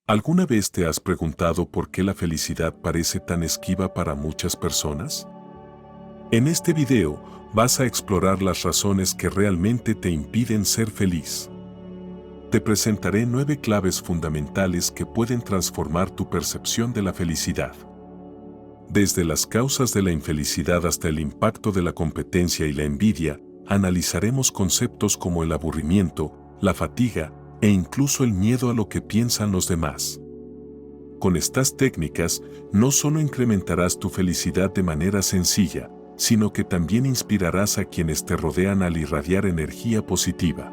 ¿Alguna vez te has preguntado por qué la felicidad parece tan esquiva para muchas personas? En este video vas a explorar las razones que realmente te impiden ser feliz. Te presentaré 9 claves fundamentales que pueden transformar tu percepción de la felicidad. Desde las causas de la infelicidad hasta el impacto de la competencia y la envidia, analizaremos conceptos como el aburrimiento, la fatiga e incluso el miedo a lo que piensan los demás. Con estas técnicas, no solo incrementarás tu felicidad de manera sencilla, sino que también inspirarás a quienes te rodean al irradiar energía positiva.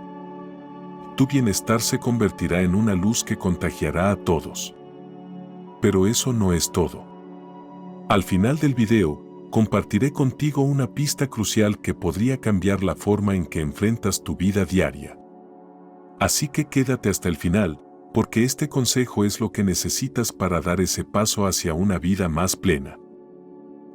Tu bienestar se convertirá en una luz que contagiará a todos. Pero eso no es todo. Al final del video, compartiré contigo una pista crucial que podría cambiar la forma en que enfrentas tu vida diaria. Así que quédate hasta el final, porque este consejo es lo que necesitas para dar ese paso hacia una vida más plena.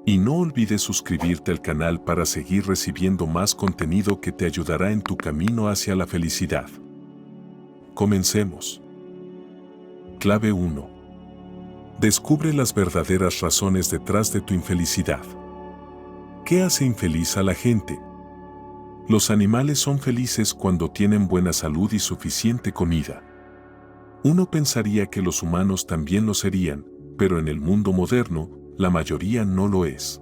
Y no olvides suscribirte al canal para seguir recibiendo más contenido que te ayudará en tu camino hacia la felicidad. Comencemos. Clave 1. Descubre las verdaderas razones detrás de tu infelicidad. ¿Qué hace infeliz a la gente? Los animales son felices cuando tienen buena salud y suficiente comida. Uno pensaría que los humanos también lo serían, pero en el mundo moderno, la mayoría no lo es.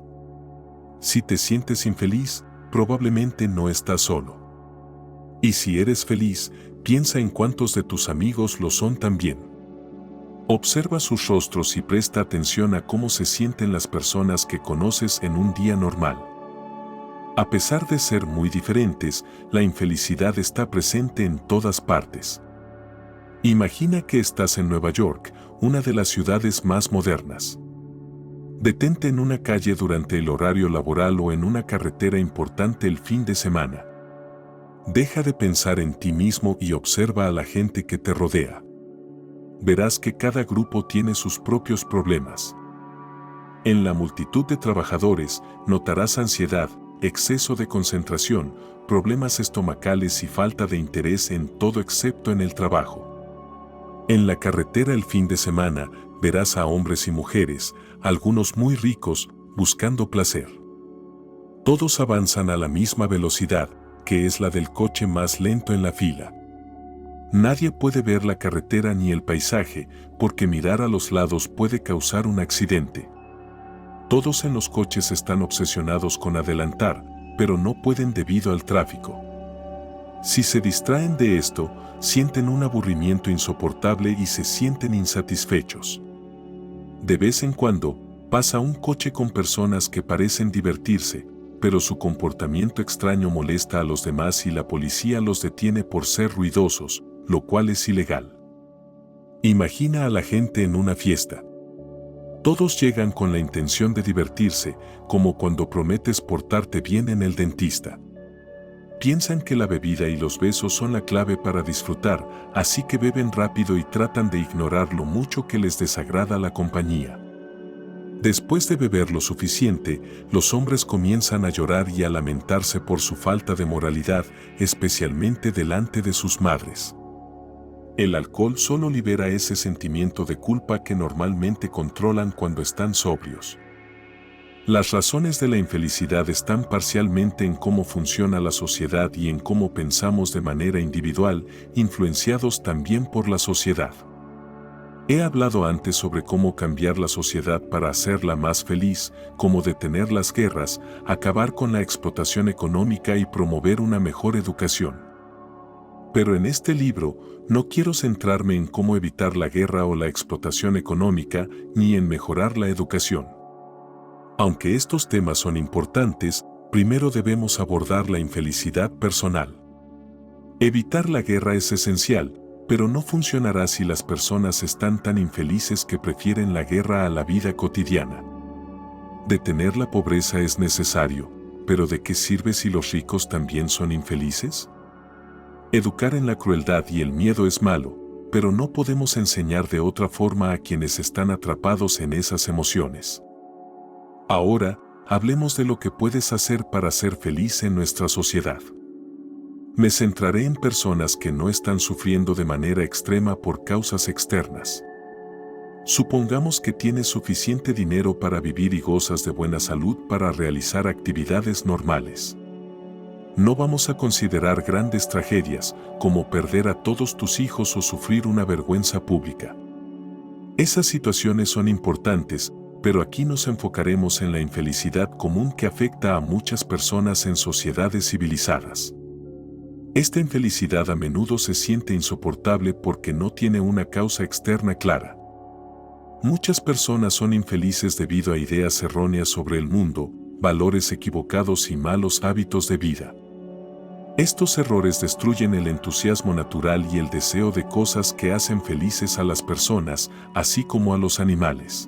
Si te sientes infeliz, probablemente no estás solo. Y si eres feliz, piensa en cuántos de tus amigos lo son también. Observa sus rostros y presta atención a cómo se sienten las personas que conoces en un día normal. A pesar de ser muy diferentes, la infelicidad está presente en todas partes. Imagina que estás en Nueva York, una de las ciudades más modernas. Detente en una calle durante el horario laboral o en una carretera importante el fin de semana. Deja de pensar en ti mismo y observa a la gente que te rodea. Verás que cada grupo tiene sus propios problemas. En la multitud de trabajadores notarás ansiedad, exceso de concentración, problemas estomacales y falta de interés en todo excepto en el trabajo. En la carretera el fin de semana verás a hombres y mujeres, algunos muy ricos, buscando placer. Todos avanzan a la misma velocidad, que es la del coche más lento en la fila. Nadie puede ver la carretera ni el paisaje, porque mirar a los lados puede causar un accidente. Todos en los coches están obsesionados con adelantar, pero no pueden debido al tráfico. Si se distraen de esto, sienten un aburrimiento insoportable y se sienten insatisfechos. De vez en cuando, pasa un coche con personas que parecen divertirse, pero su comportamiento extraño molesta a los demás y la policía los detiene por ser ruidosos, lo cual es ilegal. Imagina a la gente en una fiesta. Todos llegan con la intención de divertirse, como cuando prometes portarte bien en el dentista. Piensan que la bebida y los besos son la clave para disfrutar, así que beben rápido y tratan de ignorar lo mucho que les desagrada la compañía. Después de beber lo suficiente, los hombres comienzan a llorar y a lamentarse por su falta de moralidad, especialmente delante de sus madres. El alcohol solo libera ese sentimiento de culpa que normalmente controlan cuando están sobrios. Las razones de la infelicidad están parcialmente en cómo funciona la sociedad y en cómo pensamos de manera individual, influenciados también por la sociedad. He hablado antes sobre cómo cambiar la sociedad para hacerla más feliz, cómo detener las guerras, acabar con la explotación económica y promover una mejor educación. Pero en este libro, no quiero centrarme en cómo evitar la guerra o la explotación económica, ni en mejorar la educación. Aunque estos temas son importantes, primero debemos abordar la infelicidad personal. Evitar la guerra es esencial, pero no funcionará si las personas están tan infelices que prefieren la guerra a la vida cotidiana. Detener la pobreza es necesario, pero ¿de qué sirve si los ricos también son infelices? Educar en la crueldad y el miedo es malo, pero no podemos enseñar de otra forma a quienes están atrapados en esas emociones. Ahora, hablemos de lo que puedes hacer para ser feliz en nuestra sociedad. Me centraré en personas que no están sufriendo de manera extrema por causas externas. Supongamos que tienes suficiente dinero para vivir y gozas de buena salud para realizar actividades normales. No vamos a considerar grandes tragedias, como perder a todos tus hijos o sufrir una vergüenza pública. Esas situaciones son importantes, pero aquí nos enfocaremos en la infelicidad común que afecta a muchas personas en sociedades civilizadas. Esta infelicidad a menudo se siente insoportable porque no tiene una causa externa clara. Muchas personas son infelices debido a ideas erróneas sobre el mundo, valores equivocados y malos hábitos de vida. Estos errores destruyen el entusiasmo natural y el deseo de cosas que hacen felices a las personas, así como a los animales.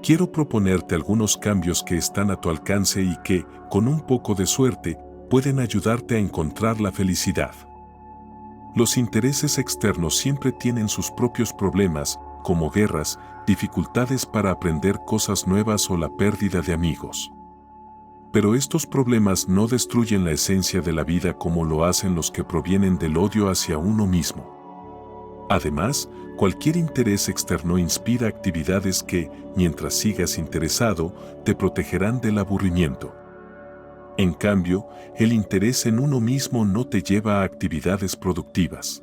Quiero proponerte algunos cambios que están a tu alcance y que, con un poco de suerte, pueden ayudarte a encontrar la felicidad. Los intereses externos siempre tienen sus propios problemas, como guerras, dificultades para aprender cosas nuevas o la pérdida de amigos. Pero estos problemas no destruyen la esencia de la vida como lo hacen los que provienen del odio hacia uno mismo. Además, cualquier interés externo inspira actividades que, mientras sigas interesado, te protegerán del aburrimiento. En cambio, el interés en uno mismo no te lleva a actividades productivas.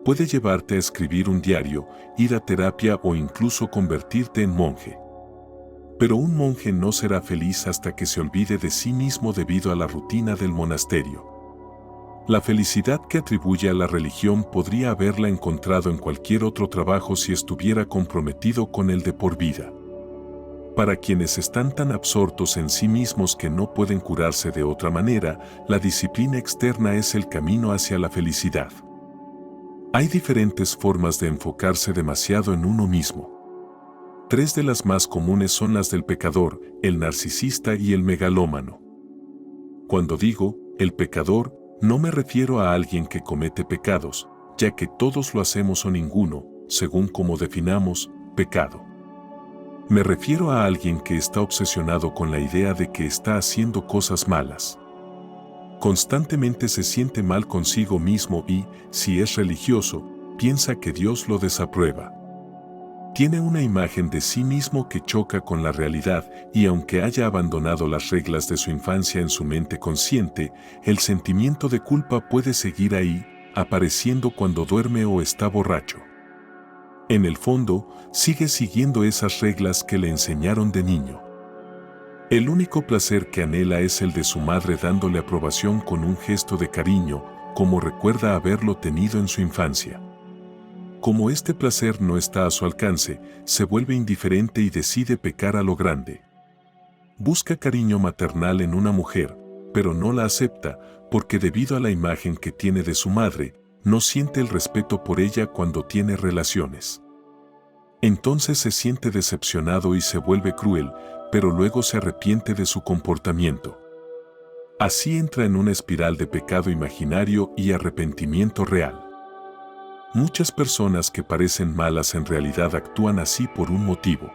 Puede llevarte a escribir un diario, ir a terapia o incluso convertirte en monje. Pero un monje no será feliz hasta que se olvide de sí mismo debido a la rutina del monasterio. La felicidad que atribuye a la religión podría haberla encontrado en cualquier otro trabajo si estuviera comprometido con el de por vida. Para quienes están tan absortos en sí mismos que no pueden curarse de otra manera, la disciplina externa es el camino hacia la felicidad. Hay diferentes formas de enfocarse demasiado en uno mismo. 3 de las más comunes son las del pecador, el narcisista y el megalómano. Cuando digo el pecador, no me refiero a alguien que comete pecados, ya que todos lo hacemos o ninguno, según como definamos pecado. Me refiero a alguien que está obsesionado con la idea de que está haciendo cosas malas. Constantemente se siente mal consigo mismo y, si es religioso, piensa que Dios lo desaprueba. Tiene una imagen de sí mismo que choca con la realidad y aunque haya abandonado las reglas de su infancia en su mente consciente, el sentimiento de culpa puede seguir ahí, apareciendo cuando duerme o está borracho. En el fondo, sigue siguiendo esas reglas que le enseñaron de niño. El único placer que anhela es el de su madre dándole aprobación con un gesto de cariño, como recuerda haberlo tenido en su infancia. Como este placer no está a su alcance, se vuelve indiferente y decide pecar a lo grande. Busca cariño maternal en una mujer, pero no la acepta, porque debido a la imagen que tiene de su madre, no siente el respeto por ella cuando tiene relaciones. Entonces se siente decepcionado y se vuelve cruel, pero luego se arrepiente de su comportamiento. Así entra en una espiral de pecado imaginario y arrepentimiento real. Muchas personas que parecen malas en realidad actúan así por un motivo.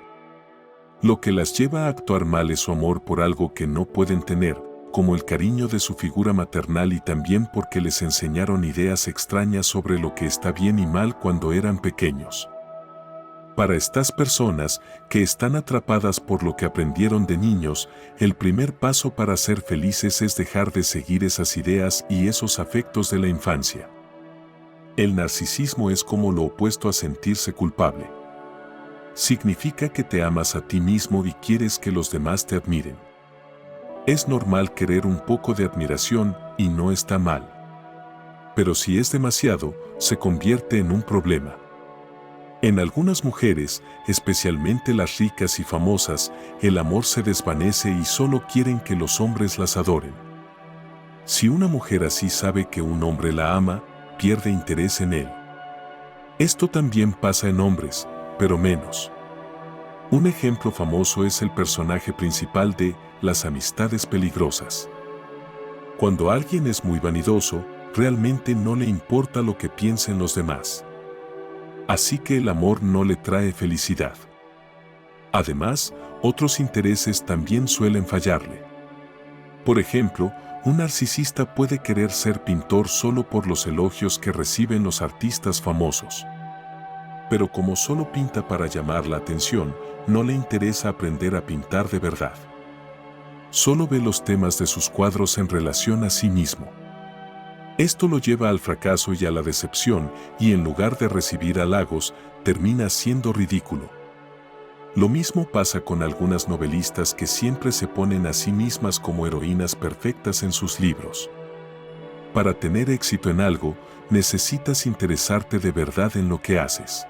Lo que las lleva a actuar mal es su amor por algo que no pueden tener, como el cariño de su figura maternal y también porque les enseñaron ideas extrañas sobre lo que está bien y mal cuando eran pequeños. Para estas personas, que están atrapadas por lo que aprendieron de niños, el primer paso para ser felices es dejar de seguir esas ideas y esos afectos de la infancia. El narcisismo es como lo opuesto a sentirse culpable. Significa que te amas a ti mismo y quieres que los demás te admiren. Es normal querer un poco de admiración y no está mal. Pero si es demasiado, se convierte en un problema. En algunas mujeres, especialmente las ricas y famosas, el amor se desvanece y solo quieren que los hombres las adoren. Si una mujer así sabe que un hombre la ama, pierde interés en él. Esto también pasa en hombres, pero menos. Un ejemplo famoso es el personaje principal de Las amistades peligrosas. Cuando alguien es muy vanidoso, realmente no le importa lo que piensen los demás. Así que el amor no le trae felicidad. Además, otros intereses también suelen fallarle. Por ejemplo, un narcisista puede querer ser pintor solo por los elogios que reciben los artistas famosos. pero como solo pinta para llamar la atención, no le interesa aprender a pintar de verdad. Solo ve los temas de sus cuadros en relación a sí mismo. Esto lo lleva al fracaso y a la decepción, y en lugar de recibir halagos, termina siendo ridículo. Lo mismo pasa con algunas novelistas que siempre se ponen a sí mismas como heroínas perfectas en sus libros. Para tener éxito en algo, necesitas interesarte de verdad en lo que haces.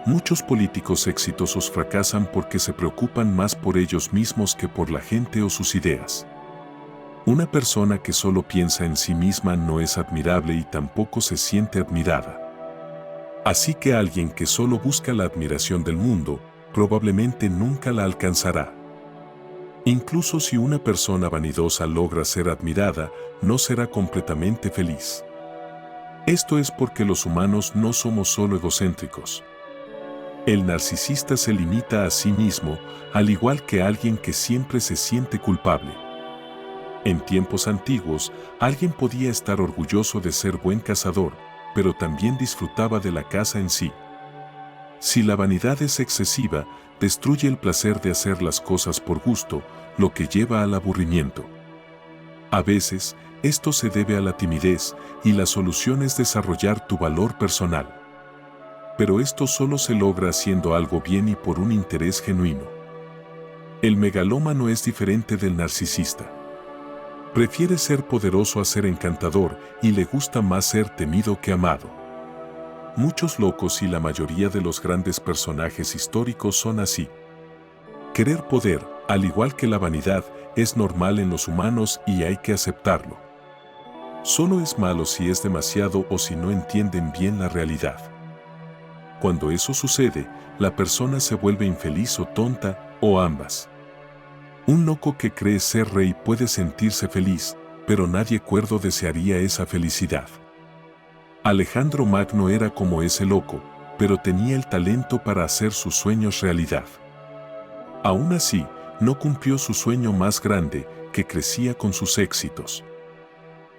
Muchos políticos exitosos fracasan porque se preocupan más por ellos mismos que por la gente o sus ideas. Una persona que solo piensa en sí misma no es admirable y tampoco se siente admirada. Así que alguien que solo busca la admiración del mundo, probablemente nunca la alcanzará. Incluso si una persona vanidosa logra ser admirada, no será completamente feliz. Esto es porque los humanos no somos solo egocéntricos. El narcisista se limita a sí mismo, al igual que alguien que siempre se siente culpable. En tiempos antiguos, alguien podía estar orgulloso de ser buen cazador, pero también disfrutaba de la caza en sí. Si la vanidad es excesiva, destruye el placer de hacer las cosas por gusto, lo que lleva al aburrimiento. A veces, esto se debe a la timidez, y la solución es desarrollar tu valor personal. Pero esto solo se logra haciendo algo bien y por un interés genuino. El megalómano es diferente del narcisista. Prefiere ser poderoso a ser encantador y le gusta más ser temido que amado. Muchos locos y la mayoría de los grandes personajes históricos son así. Querer poder, al igual que la vanidad, es normal en los humanos y hay que aceptarlo. Solo es malo si es demasiado o si no entienden bien la realidad. Cuando eso sucede, la persona se vuelve infeliz o tonta, o ambas. Un loco que cree ser rey puede sentirse feliz, pero nadie cuerdo desearía esa felicidad. Alejandro Magno era como ese loco, pero tenía el talento para hacer sus sueños realidad. Aún así, no cumplió su sueño más grande, que crecía con sus éxitos.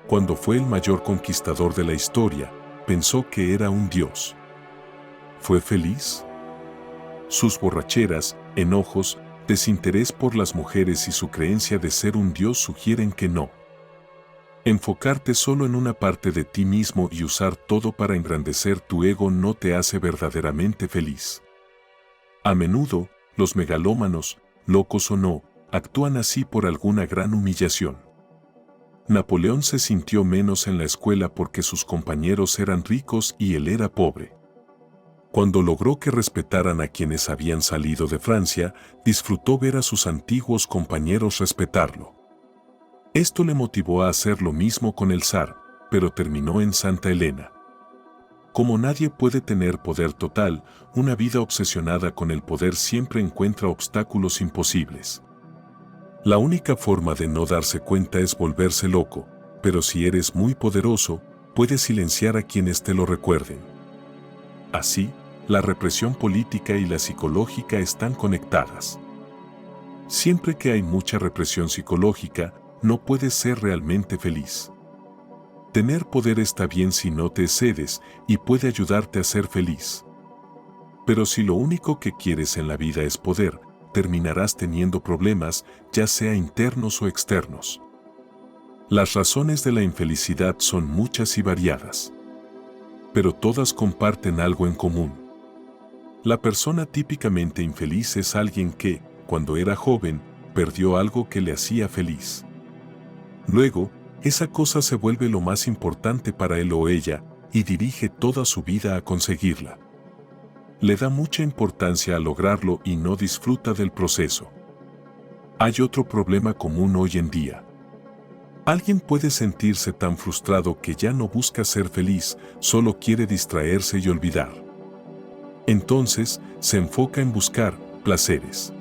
Cuando fue el mayor conquistador de la historia, pensó que era un dios. ¿Fue feliz? Sus borracheras, enojos, desinterés por las mujeres y su creencia de ser un dios sugieren que no. Enfocarte solo en una parte de ti mismo y usar todo para engrandecer tu ego no te hace verdaderamente feliz. A menudo, los megalómanos, locos o no, actúan así por alguna gran humillación. Napoleón se sintió menos en la escuela porque sus compañeros eran ricos y él era pobre. Cuando logró que respetaran a quienes habían salido de Francia, disfrutó ver a sus antiguos compañeros respetarlo. Esto le motivó a hacer lo mismo con el zar, pero terminó en Santa Elena. Como nadie puede tener poder total, una vida obsesionada con el poder siempre encuentra obstáculos imposibles. La única forma de no darse cuenta es volverse loco, pero si eres muy poderoso, puedes silenciar a quienes te lo recuerden. Así, la represión política y la psicológica están conectadas. Siempre que hay mucha represión psicológica, no puedes ser realmente feliz. Tener poder está bien si no te excedes y puede ayudarte a ser feliz. Pero si lo único que quieres en la vida es poder, terminarás teniendo problemas, ya sea internos o externos. Las razones de la infelicidad son muchas y variadas. Pero todas comparten algo en común. La persona típicamente infeliz es alguien que, cuando era joven, perdió algo que le hacía feliz. Luego, esa cosa se vuelve lo más importante para él o ella, y dirige toda su vida a conseguirla. Le da mucha importancia a lograrlo y no disfruta del proceso. Hay otro problema común hoy en día. Alguien puede sentirse tan frustrado que ya no busca ser feliz, solo quiere distraerse y olvidar. Entonces, se enfoca en buscar placeres.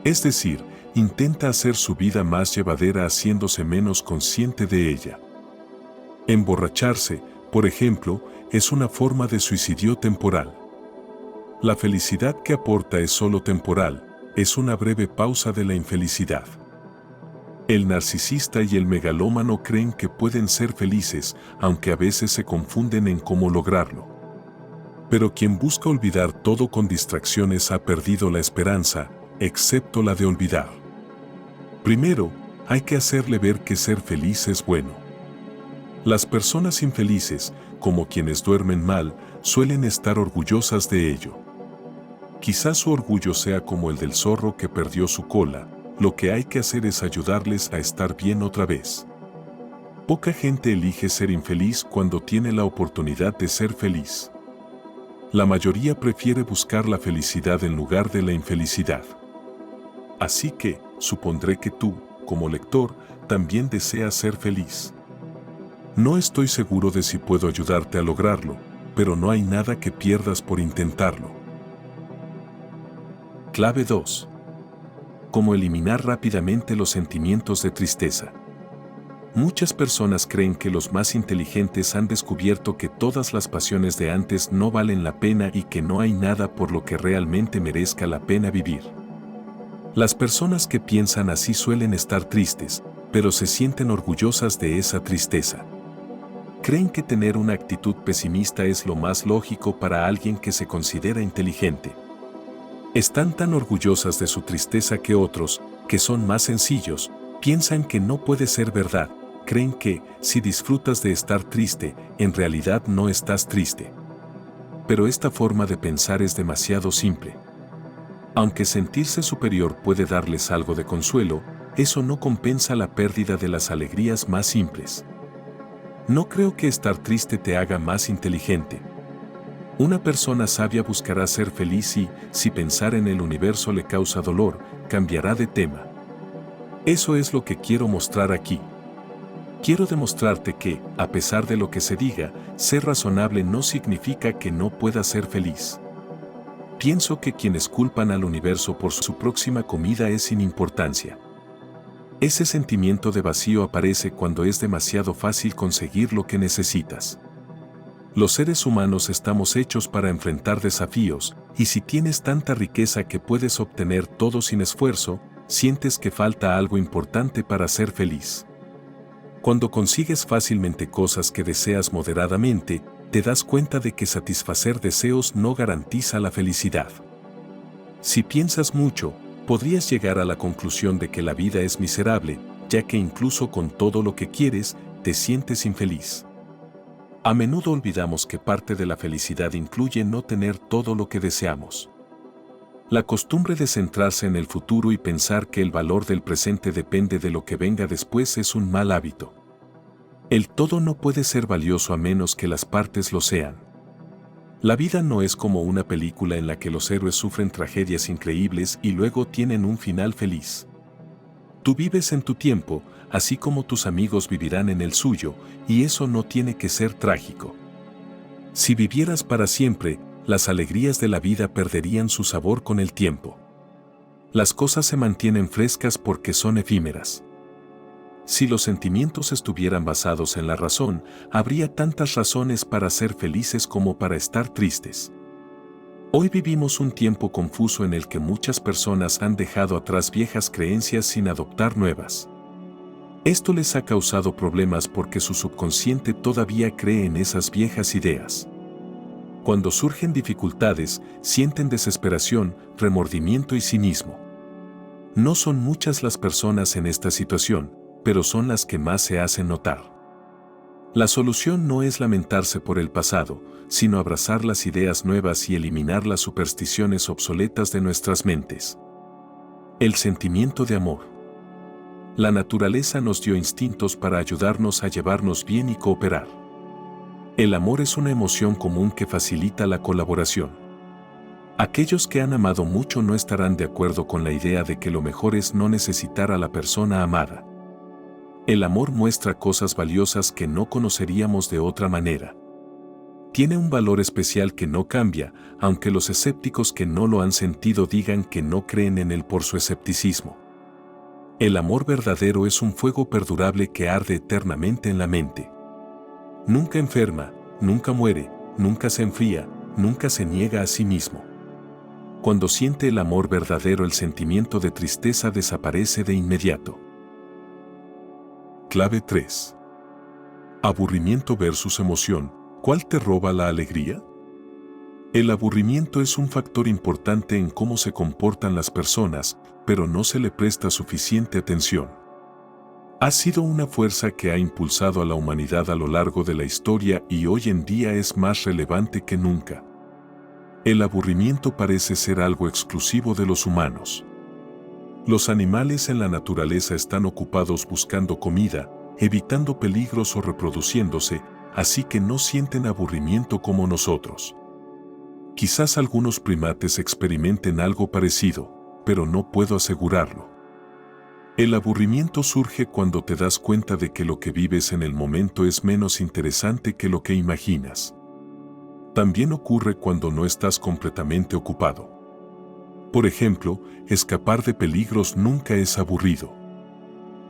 Es decir, intenta hacer su vida más llevadera haciéndose menos consciente de ella. Emborracharse, por ejemplo, es una forma de suicidio temporal. La felicidad que aporta es solo temporal, es una breve pausa de la infelicidad. El narcisista y el megalómano creen que pueden ser felices, aunque a veces se confunden en cómo lograrlo. Pero quien busca olvidar todo con distracciones ha perdido la esperanza, excepto la de olvidar. Primero, hay que hacerle ver que ser feliz es bueno. Las personas infelices, como quienes duermen mal, suelen estar orgullosas de ello. Quizás su orgullo sea como el del zorro que perdió su cola. Lo que hay que hacer es ayudarles a estar bien otra vez. Poca gente elige ser infeliz cuando tiene la oportunidad de ser feliz. La mayoría prefiere buscar la felicidad en lugar de la infelicidad. Así que, supondré que tú, como lector, también deseas ser feliz. No estoy seguro de si puedo ayudarte a lograrlo, pero no hay nada que pierdas por intentarlo. Clave 2. Cómo eliminar rápidamente los sentimientos de tristeza. Muchas personas creen que los más inteligentes han descubierto que todas las pasiones de antes no valen la pena y que no hay nada por lo que realmente merezca la pena vivir. Las personas que piensan así suelen estar tristes, pero se sienten orgullosas de esa tristeza. Creen que tener una actitud pesimista es lo más lógico para alguien que se considera inteligente. Están tan orgullosas de su tristeza que otros, que son más sencillos, piensan que no puede ser verdad. Creen que, si disfrutas de estar triste, en realidad no estás triste. Pero esta forma de pensar es demasiado simple. Aunque sentirse superior puede darles algo de consuelo, eso no compensa la pérdida de las alegrías más simples. No creo que estar triste te haga más inteligente. Una persona sabia buscará ser feliz y, si pensar en el universo le causa dolor, cambiará de tema. Eso es lo que quiero mostrar aquí. Quiero demostrarte que, a pesar de lo que se diga, ser razonable no significa que no puedas ser feliz. Pienso que quienes culpan al universo por su próxima comida es sin importancia. Ese sentimiento de vacío aparece cuando es demasiado fácil conseguir lo que necesitas. Los seres humanos estamos hechos para enfrentar desafíos, y si tienes tanta riqueza que puedes obtener todo sin esfuerzo, sientes que falta algo importante para ser feliz. Cuando consigues fácilmente cosas que deseas moderadamente, te das cuenta de que satisfacer deseos no garantiza la felicidad. Si piensas mucho, podrías llegar a la conclusión de que la vida es miserable, ya que incluso con todo lo que quieres, te sientes infeliz. A menudo olvidamos que parte de la felicidad incluye no tener todo lo que deseamos. La costumbre de centrarse en el futuro y pensar que el valor del presente depende de lo que venga después es un mal hábito. El todo no puede ser valioso a menos que las partes lo sean. La vida no es como una película en la que los héroes sufren tragedias increíbles y luego tienen un final feliz. Tú vives en tu tiempo, así como tus amigos vivirán en el suyo, y eso no tiene que ser trágico. Si vivieras para siempre, las alegrías de la vida perderían su sabor con el tiempo. Las cosas se mantienen frescas porque son efímeras. Si los sentimientos estuvieran basados en la razón, habría tantas razones para ser felices como para estar tristes. Hoy vivimos un tiempo confuso en el que muchas personas han dejado atrás viejas creencias sin adoptar nuevas. Esto les ha causado problemas porque su subconsciente todavía cree en esas viejas ideas. Cuando surgen dificultades, sienten desesperación, remordimiento y cinismo. No son muchas las personas en esta situación, pero son las que más se hacen notar. La solución no es lamentarse por el pasado, sino abrazar las ideas nuevas y eliminar las supersticiones obsoletas de nuestras mentes. El sentimiento de amor. La naturaleza nos dio instintos para ayudarnos a llevarnos bien y cooperar. El amor es una emoción común que facilita la colaboración. Aquellos que han amado mucho no estarán de acuerdo con la idea de que lo mejor es no necesitar a la persona amada. El amor muestra cosas valiosas que no conoceríamos de otra manera. Tiene un valor especial que no cambia, aunque los escépticos que no lo han sentido digan que no creen en él por su escepticismo. El amor verdadero es un fuego perdurable que arde eternamente en la mente. Nunca enferma, nunca muere, nunca se enfría, nunca se niega a sí mismo. Cuando siente el amor verdadero, el sentimiento de tristeza desaparece de inmediato. Clave 3. Aburrimiento versus emoción. ¿Cuál te roba la alegría? El aburrimiento es un factor importante en cómo se comportan las personas, pero no se le presta suficiente atención. Ha sido una fuerza que ha impulsado a la humanidad a lo largo de la historia y hoy en día es más relevante que nunca. El aburrimiento parece ser algo exclusivo de los humanos. Los animales en la naturaleza están ocupados buscando comida, evitando peligros o reproduciéndose, así que no sienten aburrimiento como nosotros. Quizás algunos primates experimenten algo parecido, pero no puedo asegurarlo. El aburrimiento surge cuando te das cuenta de que lo que vives en el momento es menos interesante que lo que imaginas. También ocurre cuando no estás completamente ocupado. Por ejemplo, escapar de peligros nunca es aburrido.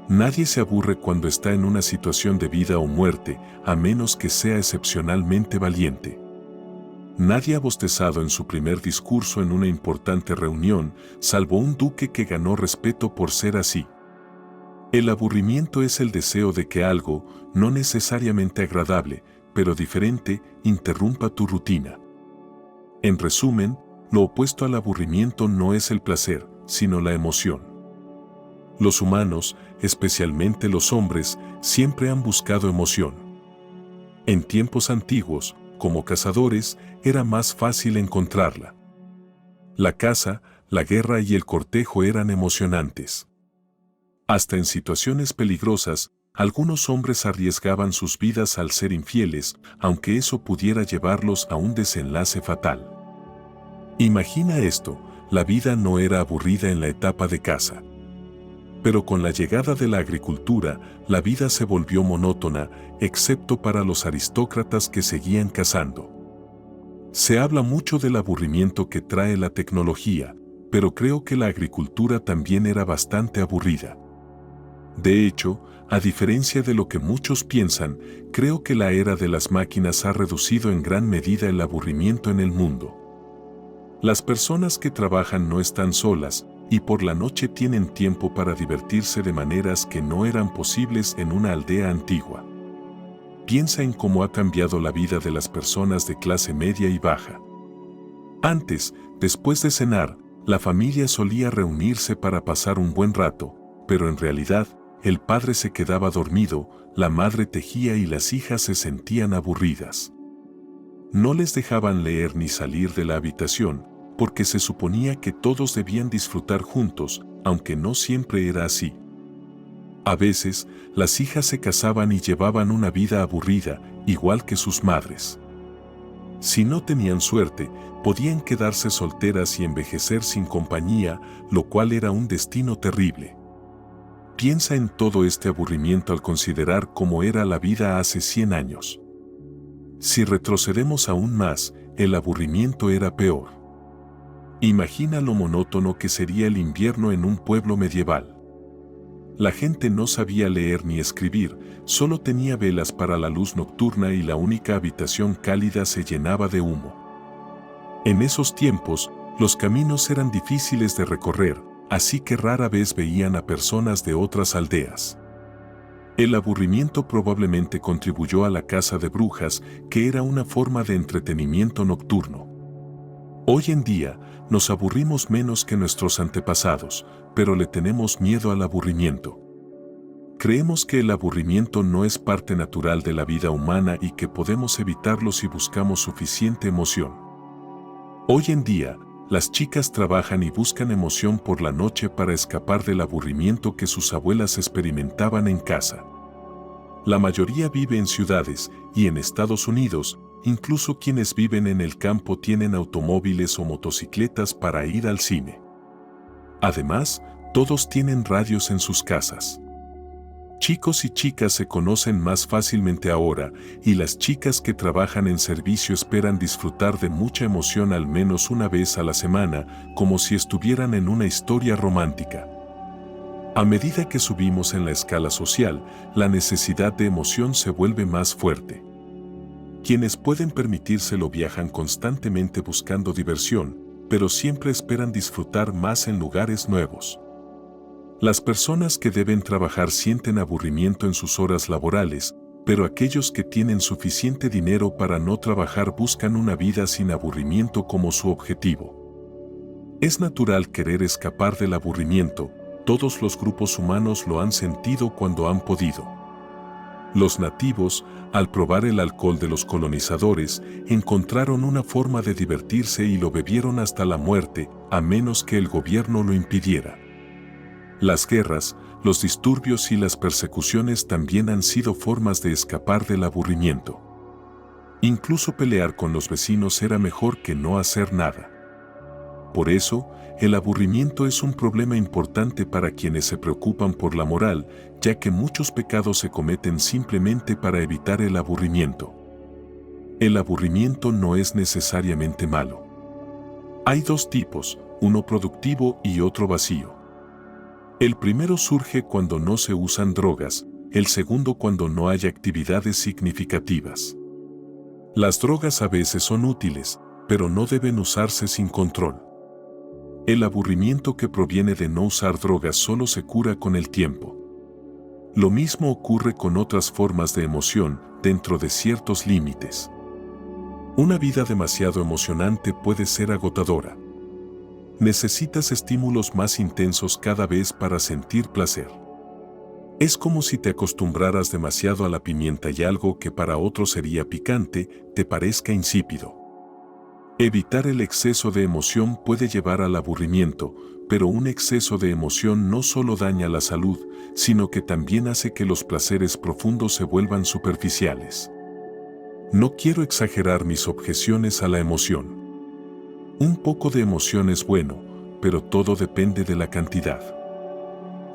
Nadie se aburre cuando está en una situación de vida o muerte, a menos que sea excepcionalmente valiente. Nadie ha bostezado en su primer discurso en una importante reunión, salvo un duque que ganó respeto por ser así. El aburrimiento es el deseo de que algo, no necesariamente agradable, pero diferente, interrumpa tu rutina. En resumen, lo opuesto al aburrimiento no es el placer, sino la emoción. Los humanos, especialmente los hombres, siempre han buscado emoción. En tiempos antiguos, como cazadores, era más fácil encontrarla. La caza, la guerra y el cortejo eran emocionantes. Hasta en situaciones peligrosas, algunos hombres arriesgaban sus vidas al ser infieles, aunque eso pudiera llevarlos a un desenlace fatal. Imagina esto, la vida no era aburrida en la etapa de caza. Pero con la llegada de la agricultura, la vida se volvió monótona, excepto para los aristócratas que seguían cazando. Se habla mucho del aburrimiento que trae la tecnología, pero creo que la agricultura también era bastante aburrida. De hecho, a diferencia de lo que muchos piensan, creo que la era de las máquinas ha reducido en gran medida el aburrimiento en el mundo. Las personas que trabajan no están solas, y por la noche tienen tiempo para divertirse de maneras que no eran posibles en una aldea antigua. Piensa en cómo ha cambiado la vida de las personas de clase media y baja. Antes, después de cenar, la familia solía reunirse para pasar un buen rato, pero en realidad, el padre se quedaba dormido, la madre tejía y las hijas se sentían aburridas. No les dejaban leer ni salir de la habitación, porque se suponía que todos debían disfrutar juntos, aunque no siempre era así. A veces, las hijas se casaban y llevaban una vida aburrida, igual que sus madres. Si no tenían suerte, podían quedarse solteras y envejecer sin compañía, lo cual era un destino terrible. Piensa en todo este aburrimiento al considerar cómo era la vida hace 100 años. Si retrocedemos aún más, el aburrimiento era peor. Imagina lo monótono que sería el invierno en un pueblo medieval. La gente no sabía leer ni escribir, solo tenía velas para la luz nocturna y la única habitación cálida se llenaba de humo. En esos tiempos, los caminos eran difíciles de recorrer, así que rara vez veían a personas de otras aldeas. El aburrimiento probablemente contribuyó a la caza de brujas, que era una forma de entretenimiento nocturno. Hoy en día, nos aburrimos menos que nuestros antepasados, pero le tenemos miedo al aburrimiento. Creemos que el aburrimiento no es parte natural de la vida humana y que podemos evitarlo si buscamos suficiente emoción. Hoy en día, las chicas trabajan y buscan emoción por la noche para escapar del aburrimiento que sus abuelas experimentaban en casa. La mayoría vive en ciudades y en Estados Unidos, incluso quienes viven en el campo tienen automóviles o motocicletas para ir al cine. Además, todos tienen radios en sus casas. Chicos y chicas se conocen más fácilmente ahora, y las chicas que trabajan en servicio esperan disfrutar de mucha emoción al menos una vez a la semana, como si estuvieran en una historia romántica. A medida que subimos en la escala social, la necesidad de emoción se vuelve más fuerte. Quienes pueden permitírselo viajan constantemente buscando diversión, pero siempre esperan disfrutar más en lugares nuevos. Las personas que deben trabajar sienten aburrimiento en sus horas laborales, pero aquellos que tienen suficiente dinero para no trabajar buscan una vida sin aburrimiento como su objetivo. Es natural querer escapar del aburrimiento, todos los grupos humanos lo han sentido cuando han podido. Los nativos, al probar el alcohol de los colonizadores, encontraron una forma de divertirse y lo bebieron hasta la muerte, a menos que el gobierno lo impidiera. Las guerras, los disturbios y las persecuciones también han sido formas de escapar del aburrimiento. Incluso pelear con los vecinos era mejor que no hacer nada. Por eso, el aburrimiento es un problema importante para quienes se preocupan por la moral, ya que muchos pecados se cometen simplemente para evitar el aburrimiento. El aburrimiento no es necesariamente malo. Hay dos tipos, uno productivo y otro vacío. El primero surge cuando no se usan drogas, el segundo cuando no hay actividades significativas. Las drogas a veces son útiles, pero no deben usarse sin control. El aburrimiento que proviene de no usar drogas solo se cura con el tiempo. Lo mismo ocurre con otras formas de emoción, dentro de ciertos límites. Una vida demasiado emocionante puede ser agotadora. Necesitas estímulos más intensos cada vez para sentir placer. Es como si te acostumbraras demasiado a la pimienta y algo que para otros sería picante, te parezca insípido. Evitar el exceso de emoción puede llevar al aburrimiento, pero un exceso de emoción no solo daña la salud, sino que también hace que los placeres profundos se vuelvan superficiales. No quiero exagerar mis objeciones a la emoción. Un poco de emoción es bueno, pero todo depende de la cantidad.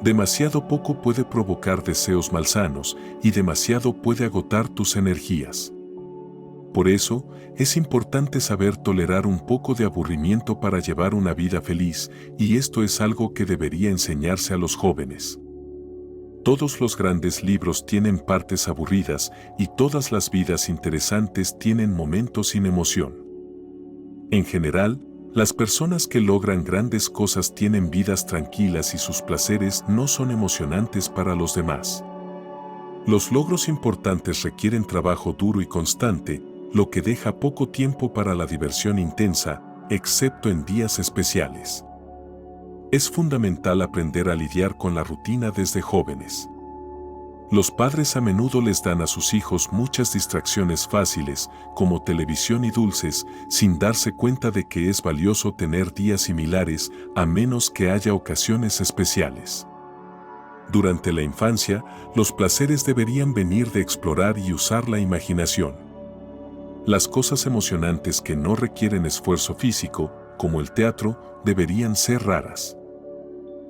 Demasiado poco puede provocar deseos malsanos y demasiado puede agotar tus energías. Por eso, es importante saber tolerar un poco de aburrimiento para llevar una vida feliz, y esto es algo que debería enseñarse a los jóvenes. Todos los grandes libros tienen partes aburridas y todas las vidas interesantes tienen momentos sin emoción. En general, las personas que logran grandes cosas tienen vidas tranquilas y sus placeres no son emocionantes para los demás. Los logros importantes requieren trabajo duro y constante, lo que deja poco tiempo para la diversión intensa, excepto en días especiales. Es fundamental aprender a lidiar con la rutina desde jóvenes. Los padres a menudo les dan a sus hijos muchas distracciones fáciles, como televisión y dulces, sin darse cuenta de que es valioso tener días similares, a menos que haya ocasiones especiales. Durante la infancia, los placeres deberían venir de explorar y usar la imaginación. Las cosas emocionantes que no requieren esfuerzo físico, como el teatro, deberían ser raras.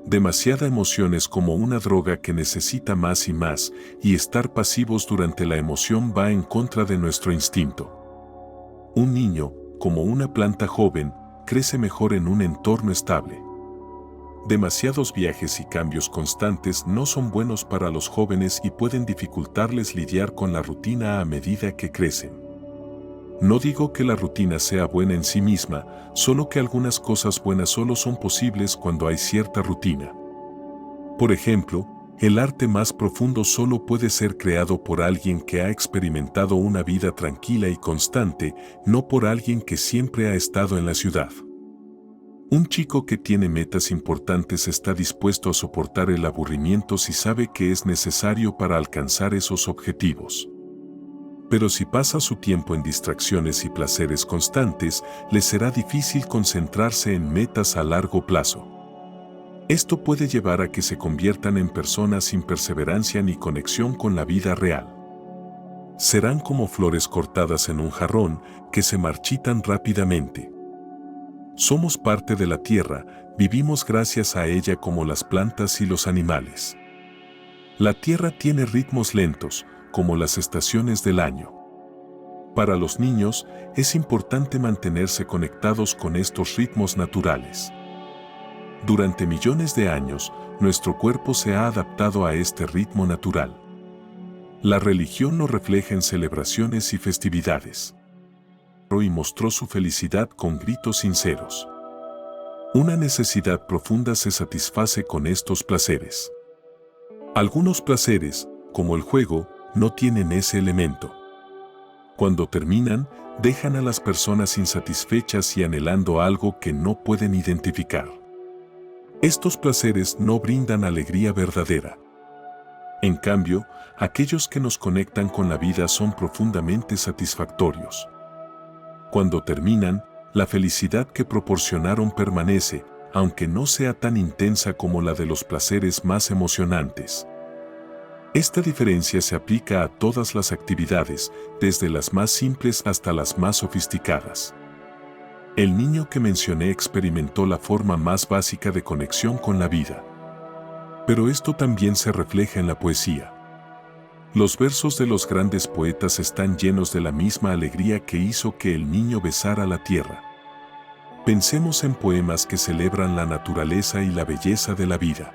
Demasiada emoción es como una droga que necesita más y estar pasivos durante la emoción va en contra de nuestro instinto. Un niño, como una planta joven, crece mejor en un entorno estable. Demasiados viajes y cambios constantes no son buenos para los jóvenes y pueden dificultarles lidiar con la rutina a medida que crecen. No digo que la rutina sea buena en sí misma, solo que algunas cosas buenas solo son posibles cuando hay cierta rutina. Por ejemplo, el arte más profundo solo puede ser creado por alguien que ha experimentado una vida tranquila y constante, no por alguien que siempre ha estado en la ciudad. Un chico que tiene metas importantes está dispuesto a soportar el aburrimiento si sabe que es necesario para alcanzar esos objetivos. Pero si pasa su tiempo en distracciones y placeres constantes, le será difícil concentrarse en metas a largo plazo. Esto puede llevar a que se conviertan en personas sin perseverancia ni conexión con la vida real. Serán como flores cortadas en un jarrón que se marchitan rápidamente. Somos parte de la tierra, vivimos gracias a ella como las plantas y los animales. La tierra tiene ritmos lentos, como las estaciones del año. Para los niños, es importante mantenerse conectados con estos ritmos naturales. Durante millones de años, nuestro cuerpo se ha adaptado a este ritmo natural. La religión lo refleja en celebraciones y festividades. Y mostró su felicidad con gritos sinceros. Una necesidad profunda se satisface con estos placeres. Algunos placeres, como el juego, no tienen ese elemento. Cuando terminan, dejan a las personas insatisfechas y anhelando algo que no pueden identificar. Estos placeres no brindan alegría verdadera. En cambio, aquellos que nos conectan con la vida son profundamente satisfactorios. Cuando terminan, la felicidad que proporcionaron permanece, aunque no sea tan intensa como la de los placeres más emocionantes. Esta diferencia se aplica a todas las actividades, desde las más simples hasta las más sofisticadas. El niño que mencioné experimentó la forma más básica de conexión con la vida. Pero esto también se refleja en la poesía. Los versos de los grandes poetas están llenos de la misma alegría que hizo que el niño besara la tierra. Pensemos en poemas que celebran la naturaleza y la belleza de la vida.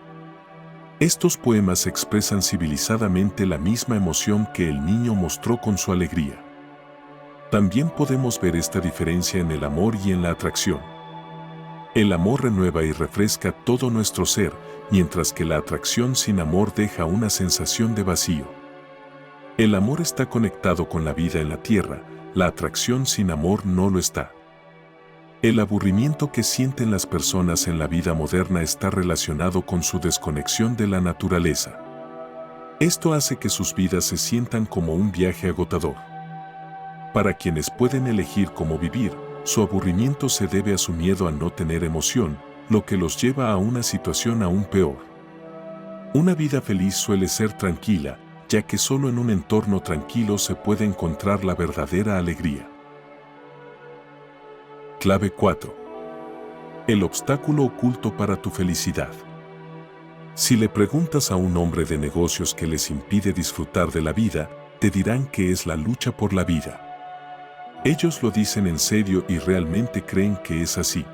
Estos poemas expresan civilizadamente la misma emoción que el niño mostró con su alegría. También podemos ver esta diferencia en el amor y en la atracción. El amor renueva y refresca todo nuestro ser, mientras que la atracción sin amor deja una sensación de vacío. El amor está conectado con la vida en la tierra, la atracción sin amor no lo está. El aburrimiento que sienten las personas en la vida moderna está relacionado con su desconexión de la naturaleza. Esto hace que sus vidas se sientan como un viaje agotador. Para quienes pueden elegir cómo vivir, su aburrimiento se debe a su miedo a no tener emoción, lo que los lleva a una situación aún peor. Una vida feliz suele ser tranquila, ya que solo en un entorno tranquilo se puede encontrar la verdadera alegría. Clave 4. El obstáculo oculto para tu felicidad. Si le preguntas a un hombre de negocios qué les impide disfrutar de la vida, te dirán que es la lucha por la vida. Ellos lo dicen en serio y realmente creen que es así.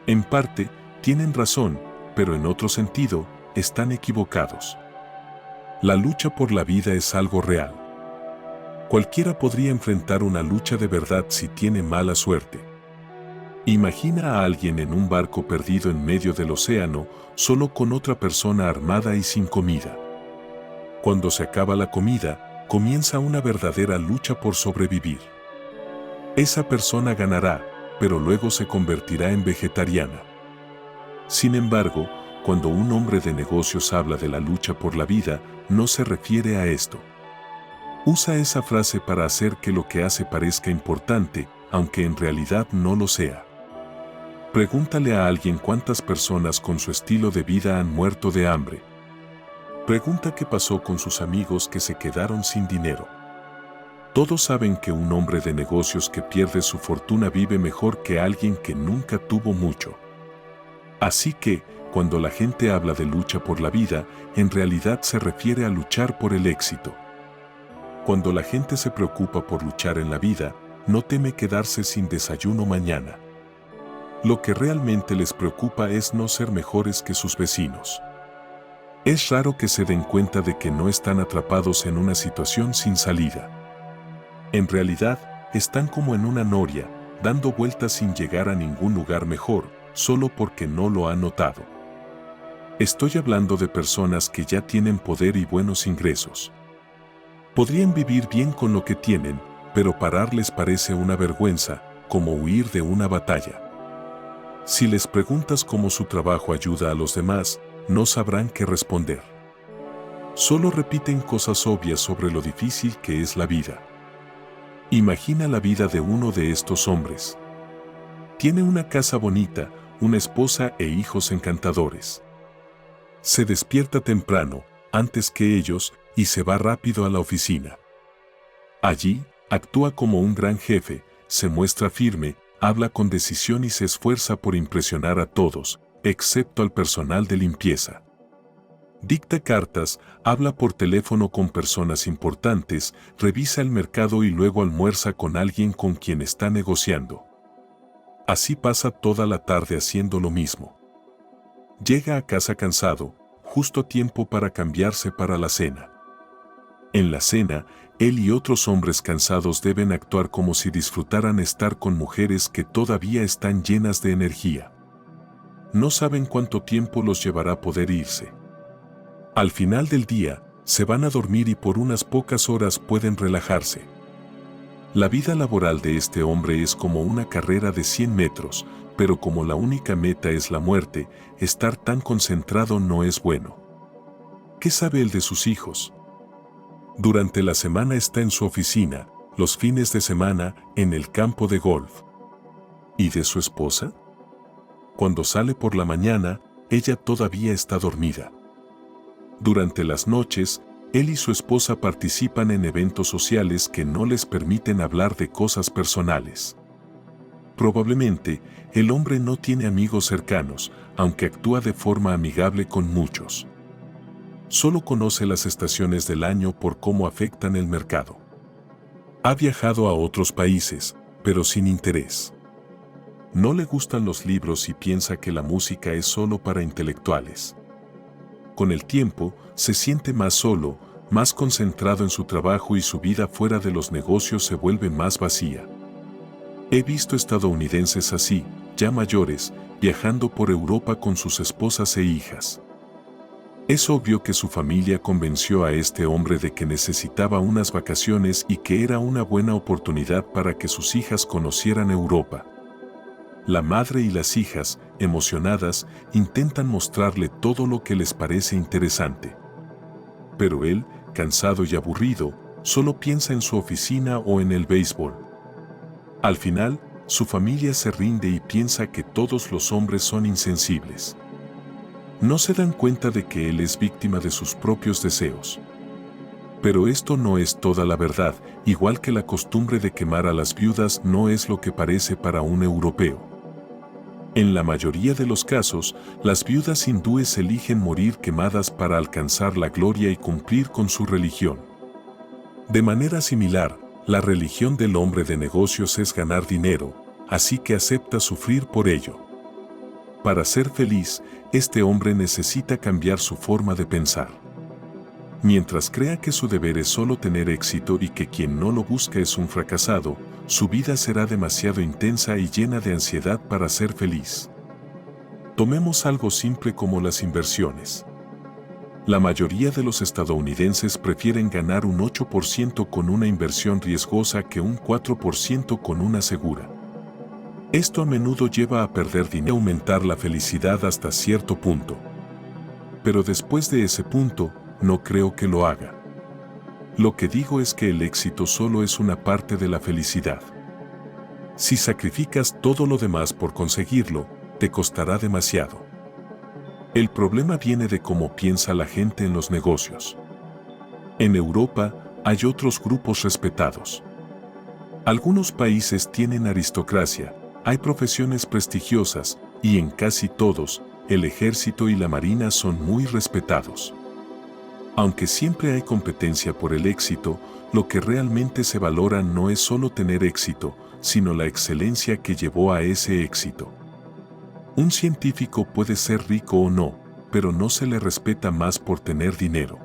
En parte, tienen razón, pero en otro sentido, están equivocados. La lucha por la vida es algo real. Cualquiera podría enfrentar una lucha de verdad si tiene mala suerte. Imagina a alguien en un barco perdido en medio del océano, solo con otra persona armada y sin comida. Cuando se acaba la comida, comienza una verdadera lucha por sobrevivir. Esa persona ganará, pero luego se convertirá en vegetariana. Sin embargo, cuando un hombre de negocios habla de la lucha por la vida, no se refiere a esto. Usa esa frase para hacer que lo que hace parezca importante, aunque en realidad no lo sea. Pregúntale a alguien cuántas personas con su estilo de vida han muerto de hambre. Pregunta qué pasó con sus amigos que se quedaron sin dinero. Todos saben que un hombre de negocios que pierde su fortuna vive mejor que alguien que nunca tuvo mucho. Así que, cuando la gente habla de lucha por la vida, en realidad se refiere a luchar por el éxito. Cuando la gente se preocupa por luchar en la vida, no teme quedarse sin desayuno mañana. Lo que realmente les preocupa es no ser mejores que sus vecinos. Es raro que se den cuenta de que no están atrapados en una situación sin salida. En realidad, están como en una noria, dando vueltas sin llegar a ningún lugar mejor, solo porque no lo han notado. Estoy hablando de personas que ya tienen poder y buenos ingresos. Podrían vivir bien con lo que tienen, pero parar les parece una vergüenza, como huir de una batalla. Si les preguntas cómo su trabajo ayuda a los demás, no sabrán qué responder. Solo repiten cosas obvias sobre lo difícil que es la vida. Imagina la vida de uno de estos hombres. Tiene una casa bonita, una esposa e hijos encantadores. Se despierta temprano, antes que ellos, y se va rápido a la oficina. Allí, actúa como un gran jefe, se muestra firme, habla con decisión y se esfuerza por impresionar a todos, excepto al personal de limpieza. Dicta cartas, habla por teléfono con personas importantes, revisa el mercado y luego almuerza con alguien con quien está negociando. Así pasa toda la tarde haciendo lo mismo. Llega a casa cansado, justo a tiempo para cambiarse para la cena. En la cena, él y otros hombres cansados deben actuar como si disfrutaran estar con mujeres que todavía están llenas de energía. No saben cuánto tiempo los llevará poder irse. Al final del día, se van a dormir y por unas pocas horas pueden relajarse. La vida laboral de este hombre es como una carrera de 100 metros, pero como la única meta es la muerte, estar tan concentrado no es bueno. ¿Qué sabe él de sus hijos? Durante la semana está en su oficina, los fines de semana en el campo de golf. ¿Y de su esposa? Cuando sale por la mañana, ella todavía está dormida. Durante las noches, él y su esposa participan en eventos sociales que no les permiten hablar de cosas personales. Probablemente, el hombre no tiene amigos cercanos, aunque actúa de forma amigable con muchos. Solo conoce las estaciones del año por cómo afectan el mercado. Ha viajado a otros países, pero sin interés. No le gustan los libros y piensa que la música es solo para intelectuales. Con el tiempo, se siente más solo, más concentrado en su trabajo y su vida fuera de los negocios se vuelve más vacía. He visto estadounidenses así, ya mayores, viajando por Europa con sus esposas e hijas. Es obvio que su familia convenció a este hombre de que necesitaba unas vacaciones y que era una buena oportunidad para que sus hijas conocieran Europa. La madre y las hijas, emocionadas, intentan mostrarle todo lo que les parece interesante. Pero él, cansado y aburrido, solo piensa en su oficina o en el béisbol. Al final, su familia se rinde y piensa que todos los hombres son insensibles. No se dan cuenta de que él es víctima de sus propios deseos. Pero esto no es toda la verdad, igual que la costumbre de quemar a las viudas no es lo que parece para un europeo. En la mayoría de los casos, las viudas hindúes eligen morir quemadas para alcanzar la gloria y cumplir con su religión. De manera similar, la religión del hombre de negocios es ganar dinero, así que acepta sufrir por ello. Para ser feliz, este hombre necesita cambiar su forma de pensar. Mientras crea que su deber es solo tener éxito y que quien no lo busca es un fracasado, su vida será demasiado intensa y llena de ansiedad para ser feliz. Tomemos algo simple como las inversiones. La mayoría de los estadounidenses prefieren ganar un 8% con una inversión riesgosa que un 4% con una segura. Esto a menudo lleva a perder dinero y aumentar la felicidad hasta cierto punto. Pero después de ese punto, no creo que lo haga. Lo que digo es que el éxito solo es una parte de la felicidad. Si sacrificas todo lo demás por conseguirlo, te costará demasiado. El problema viene de cómo piensa la gente en los negocios. En Europa, hay otros grupos respetados. Algunos países tienen aristocracia, hay profesiones prestigiosas, y en casi todos, el ejército y la marina son muy respetados. Aunque siempre hay competencia por el éxito, lo que realmente se valora no es solo tener éxito, sino la excelencia que llevó a ese éxito. Un científico puede ser rico o no, pero no se le respeta más por tener dinero.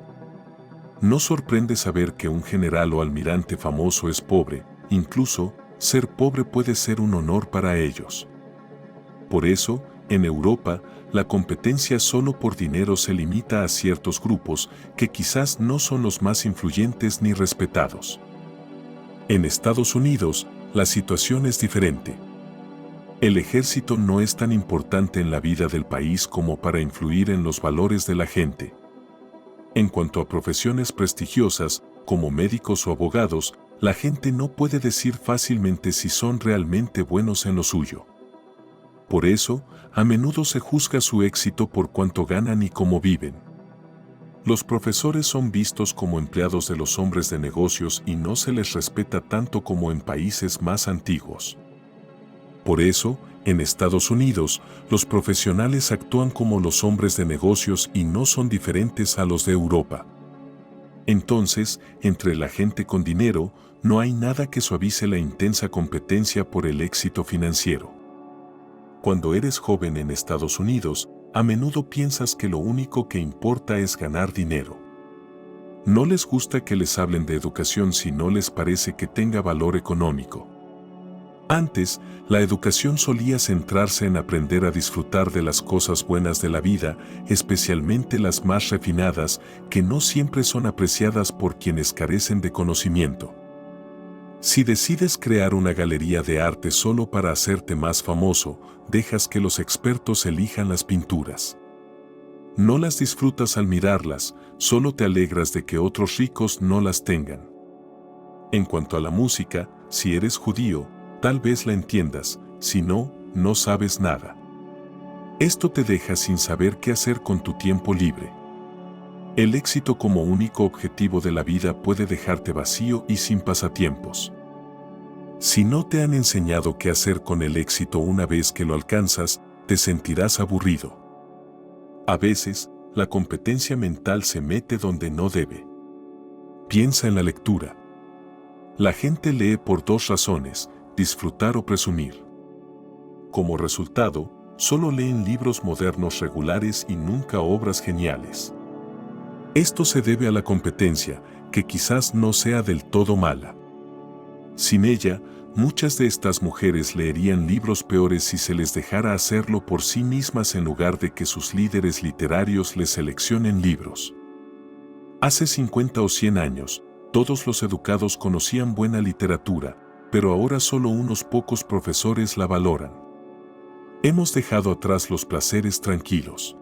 No sorprende saber que un general o almirante famoso es pobre, incluso, ser pobre puede ser un honor para ellos. Por eso, en Europa, la competencia solo por dinero se limita a ciertos grupos que quizás no son los más influyentes ni respetados. En Estados Unidos, la situación es diferente. El ejército no es tan importante en la vida del país como para influir en los valores de la gente. En cuanto a profesiones prestigiosas, como médicos o abogados, la gente no puede decir fácilmente si son realmente buenos en lo suyo. Por eso, a menudo se juzga su éxito por cuánto ganan y cómo viven. Los profesores son vistos como empleados de los hombres de negocios y no se les respeta tanto como en países más antiguos. Por eso, en Estados Unidos, los profesionales actúan como los hombres de negocios y no son diferentes a los de Europa. Entonces, entre la gente con dinero, no hay nada que suavice la intensa competencia por el éxito financiero. Cuando eres joven en Estados Unidos, a menudo piensas que lo único que importa es ganar dinero. No les gusta que les hablen de educación si no les parece que tenga valor económico. Antes, la educación solía centrarse en aprender a disfrutar de las cosas buenas de la vida, especialmente las más refinadas, que no siempre son apreciadas por quienes carecen de conocimiento. Si decides crear una galería de arte solo para hacerte más famoso, dejas que los expertos elijan las pinturas. No las disfrutas al mirarlas, solo te alegras de que otros ricos no las tengan. En cuanto a la música, si eres judío, tal vez la entiendas, si no, no sabes nada. Esto te deja sin saber qué hacer con tu tiempo libre. El éxito como único objetivo de la vida puede dejarte vacío y sin pasatiempos. Si no te han enseñado qué hacer con el éxito una vez que lo alcanzas, te sentirás aburrido. A veces, la competencia mental se mete donde no debe. Piensa en la lectura. La gente lee por dos razones: disfrutar o presumir. Como resultado, solo leen libros modernos regulares y nunca obras geniales. Esto se debe a la competencia, que quizás no sea del todo mala. Sin ella, muchas de estas mujeres leerían libros peores si se les dejara hacerlo por sí mismas en lugar de que sus líderes literarios les seleccionen libros. Hace 50 o 100 años, todos los educados conocían buena literatura, pero ahora solo unos pocos profesores la valoran. Hemos dejado atrás los placeres tranquilos.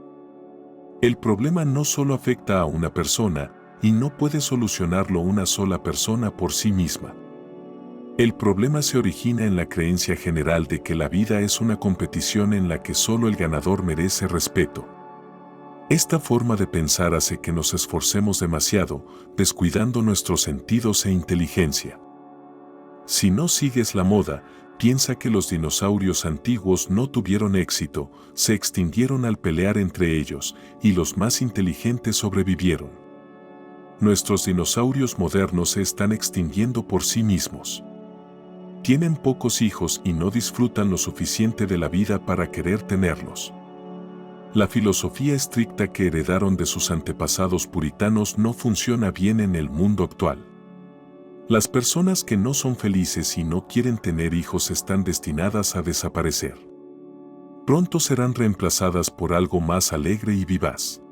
El problema no solo afecta a una persona, y no puede solucionarlo una sola persona por sí misma. El problema se origina en la creencia general de que la vida es una competición en la que solo el ganador merece respeto. Esta forma de pensar hace que nos esforcemos demasiado, descuidando nuestros sentidos e inteligencia. Si no sigues la moda, piensa que los dinosaurios antiguos no tuvieron éxito, se extinguieron al pelear entre ellos, y los más inteligentes sobrevivieron. Nuestros dinosaurios modernos se están extinguiendo por sí mismos. Tienen pocos hijos y no disfrutan lo suficiente de la vida para querer tenerlos. La filosofía estricta que heredaron de sus antepasados puritanos no funciona bien en el mundo actual. Las personas que no son felices y no quieren tener hijos están destinadas a desaparecer. Pronto serán reemplazadas por algo más alegre y vivaz.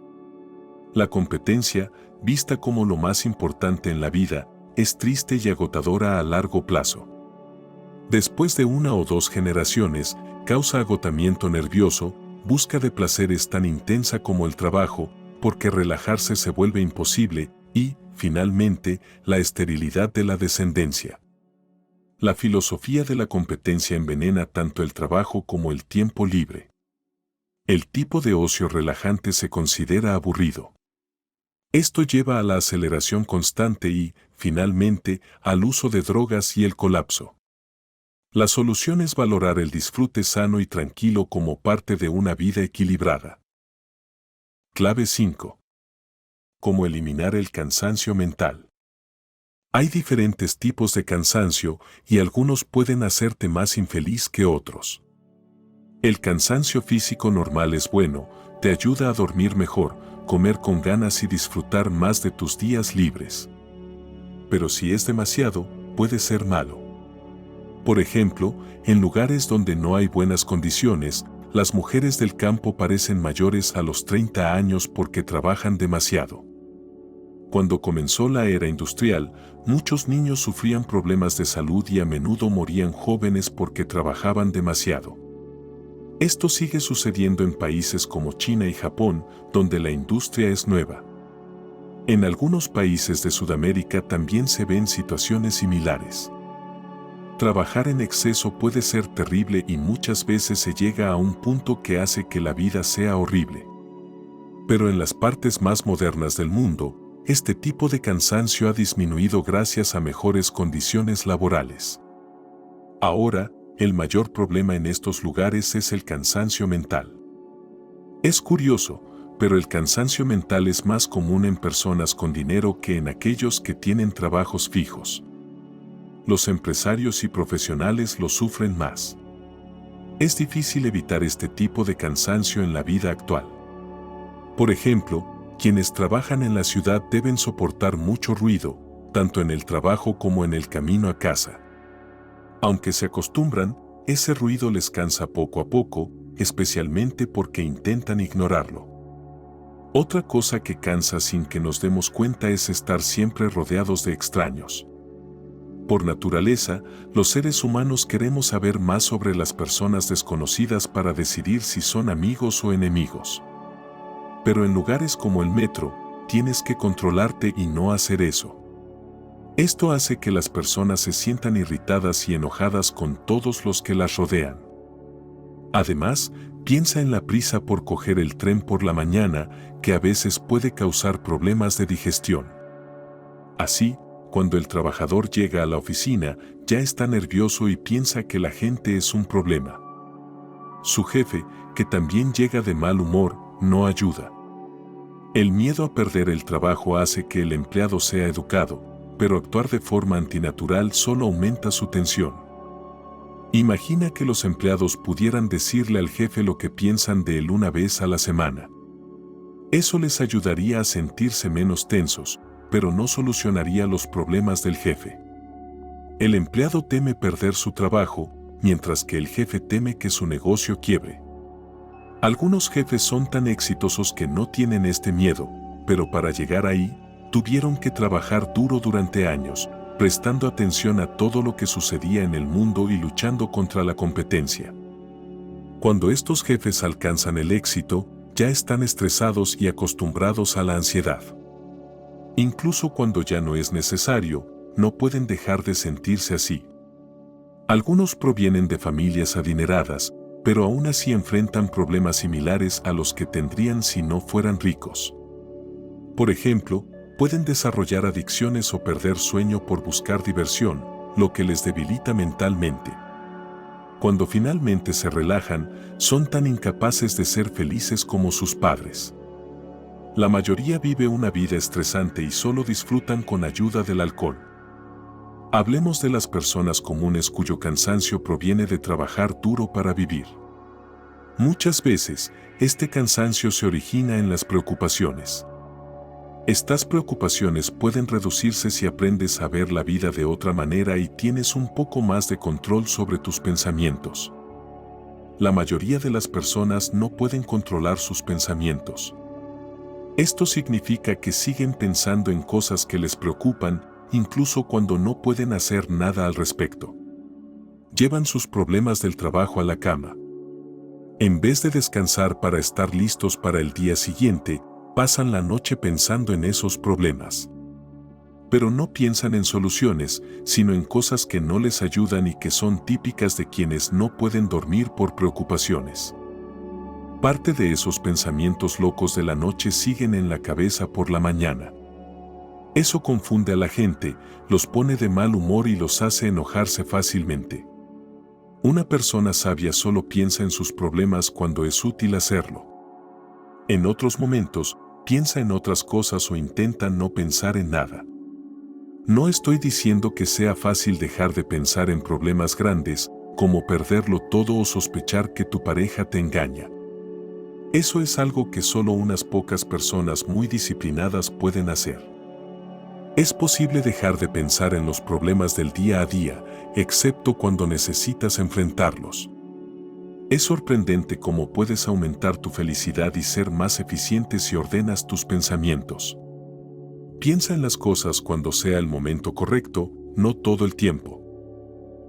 La competencia, vista como lo más importante en la vida, es triste y agotadora a largo plazo. Después de 1 o 2 generaciones, causa agotamiento nervioso, busca de placeres tan intensa como el trabajo, porque relajarse se vuelve imposible, y, finalmente, la esterilidad de la descendencia. La filosofía de la competencia envenena tanto el trabajo como el tiempo libre. El tipo de ocio relajante se considera aburrido. Esto lleva a la aceleración constante y, finalmente, al uso de drogas y el colapso. La solución es valorar el disfrute sano y tranquilo como parte de una vida equilibrada. Clave 5. Cómo eliminar el cansancio mental. Hay diferentes tipos de cansancio y algunos pueden hacerte más infeliz que otros. El cansancio físico normal es bueno, te ayuda a dormir mejor, comer con ganas y disfrutar más de tus días libres. Pero si es demasiado, puede ser malo. Por ejemplo, en lugares donde no hay buenas condiciones, las mujeres del campo parecen mayores a los 30 años porque trabajan demasiado. Cuando comenzó la era industrial, muchos niños sufrían problemas de salud y a menudo morían jóvenes porque trabajaban demasiado. Esto sigue sucediendo en países como China y Japón, donde la industria es nueva. En algunos países de Sudamérica también se ven situaciones similares. Trabajar en exceso puede ser terrible y muchas veces se llega a un punto que hace que la vida sea horrible. Pero en las partes más modernas del mundo, este tipo de cansancio ha disminuido gracias a mejores condiciones laborales. Ahora, el mayor problema en estos lugares es el cansancio mental. Es curioso, pero el cansancio mental es más común en personas con dinero que en aquellos que tienen trabajos fijos. Los empresarios y profesionales lo sufren más. Es difícil evitar este tipo de cansancio en la vida actual. Por ejemplo, quienes trabajan en la ciudad deben soportar mucho ruido, tanto en el trabajo como en el camino a casa. Aunque se acostumbran, ese ruido les cansa poco a poco, especialmente porque intentan ignorarlo. Otra cosa que cansa sin que nos demos cuenta es estar siempre rodeados de extraños. Por naturaleza, los seres humanos queremos saber más sobre las personas desconocidas para decidir si son amigos o enemigos. Pero en lugares como el metro, tienes que controlarte y no hacer eso. Esto hace que las personas se sientan irritadas y enojadas con todos los que las rodean. Además, piensa en la prisa por coger el tren por la mañana, que a veces puede causar problemas de digestión. Así, cuando el trabajador llega a la oficina, ya está nervioso y piensa que la gente es un problema. Su jefe, que también llega de mal humor, no ayuda. El miedo a perder el trabajo hace que el empleado sea educado, pero actuar de forma antinatural solo aumenta su tensión. Imagina que los empleados pudieran decirle al jefe lo que piensan de él una vez a la semana. Eso les ayudaría a sentirse menos tensos, pero no solucionaría los problemas del jefe. El empleado teme perder su trabajo, mientras que el jefe teme que su negocio quiebre. Algunos jefes son tan exitosos que no tienen este miedo, pero para llegar ahí, tuvieron que trabajar duro durante años, prestando atención a todo lo que sucedía en el mundo y luchando contra la competencia. Cuando estos jefes alcanzan el éxito, ya están estresados y acostumbrados a la ansiedad. Incluso cuando ya no es necesario, no pueden dejar de sentirse así. Algunos provienen de familias adineradas, pero aún así enfrentan problemas similares a los que tendrían si no fueran ricos. Por ejemplo, pueden desarrollar adicciones o perder sueño por buscar diversión, lo que les debilita mentalmente. Cuando finalmente se relajan, son tan incapaces de ser felices como sus padres. La mayoría vive una vida estresante y solo disfrutan con ayuda del alcohol. Hablemos de las personas comunes cuyo cansancio proviene de trabajar duro para vivir. Muchas veces, este cansancio se origina en las preocupaciones. Estas preocupaciones pueden reducirse si aprendes a ver la vida de otra manera y tienes un poco más de control sobre tus pensamientos. La mayoría de las personas no pueden controlar sus pensamientos. Esto significa que siguen pensando en cosas que les preocupan, incluso cuando no pueden hacer nada al respecto. Llevan sus problemas del trabajo a la cama. En vez de descansar para estar listos para el día siguiente, pasan la noche pensando en esos problemas. Pero no piensan en soluciones, sino en cosas que no les ayudan y que son típicas de quienes no pueden dormir por preocupaciones. Parte de esos pensamientos locos de la noche siguen en la cabeza por la mañana. Eso confunde a la gente, los pone de mal humor y los hace enojarse fácilmente. Una persona sabia solo piensa en sus problemas cuando es útil hacerlo. En otros momentos, piensa en otras cosas o intenta no pensar en nada. No estoy diciendo que sea fácil dejar de pensar en problemas grandes, como perderlo todo o sospechar que tu pareja te engaña. Eso es algo que solo unas pocas personas muy disciplinadas pueden hacer. Es posible dejar de pensar en los problemas del día a día, excepto cuando necesitas enfrentarlos. Es sorprendente cómo puedes aumentar tu felicidad y ser más eficiente si ordenas tus pensamientos. Piensa en las cosas cuando sea el momento correcto, no todo el tiempo.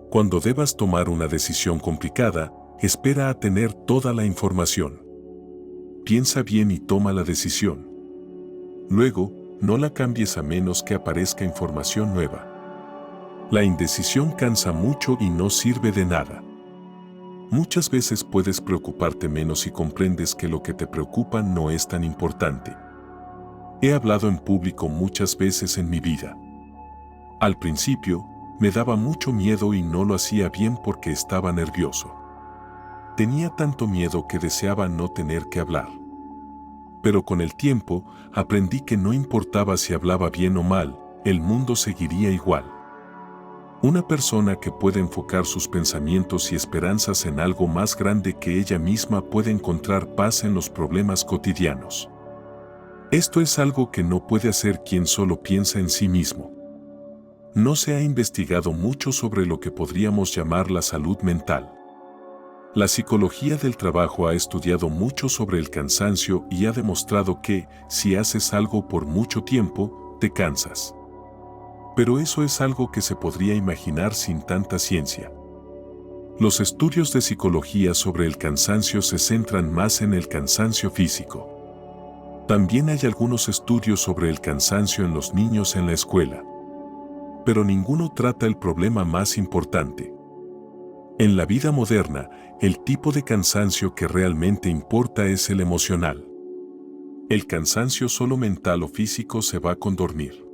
Cuando debas tomar una decisión complicada, espera a tener toda la información. Piensa bien y toma la decisión. Luego, no la cambies a menos que aparezca información nueva. La indecisión cansa mucho y no sirve de nada. Muchas veces puedes preocuparte menos si comprendes que lo que te preocupa no es tan importante. He hablado en público muchas veces en mi vida. Al principio, me daba mucho miedo y no lo hacía bien porque estaba nervioso. Tenía tanto miedo que deseaba no tener que hablar. Pero con el tiempo, aprendí que no importaba si hablaba bien o mal, el mundo seguiría igual. Una persona que puede enfocar sus pensamientos y esperanzas en algo más grande que ella misma puede encontrar paz en los problemas cotidianos. Esto es algo que no puede hacer quien solo piensa en sí mismo. No se ha investigado mucho sobre lo que podríamos llamar la salud mental. La psicología del trabajo ha estudiado mucho sobre el cansancio y ha demostrado que, si haces algo por mucho tiempo, te cansas. Pero eso es algo que se podría imaginar sin tanta ciencia. Los estudios de psicología sobre el cansancio se centran más en el cansancio físico. También hay algunos estudios sobre el cansancio en los niños en la escuela. Pero ninguno trata el problema más importante. En la vida moderna, el tipo de cansancio que realmente importa es el emocional. El cansancio solo mental o físico se va con dormir.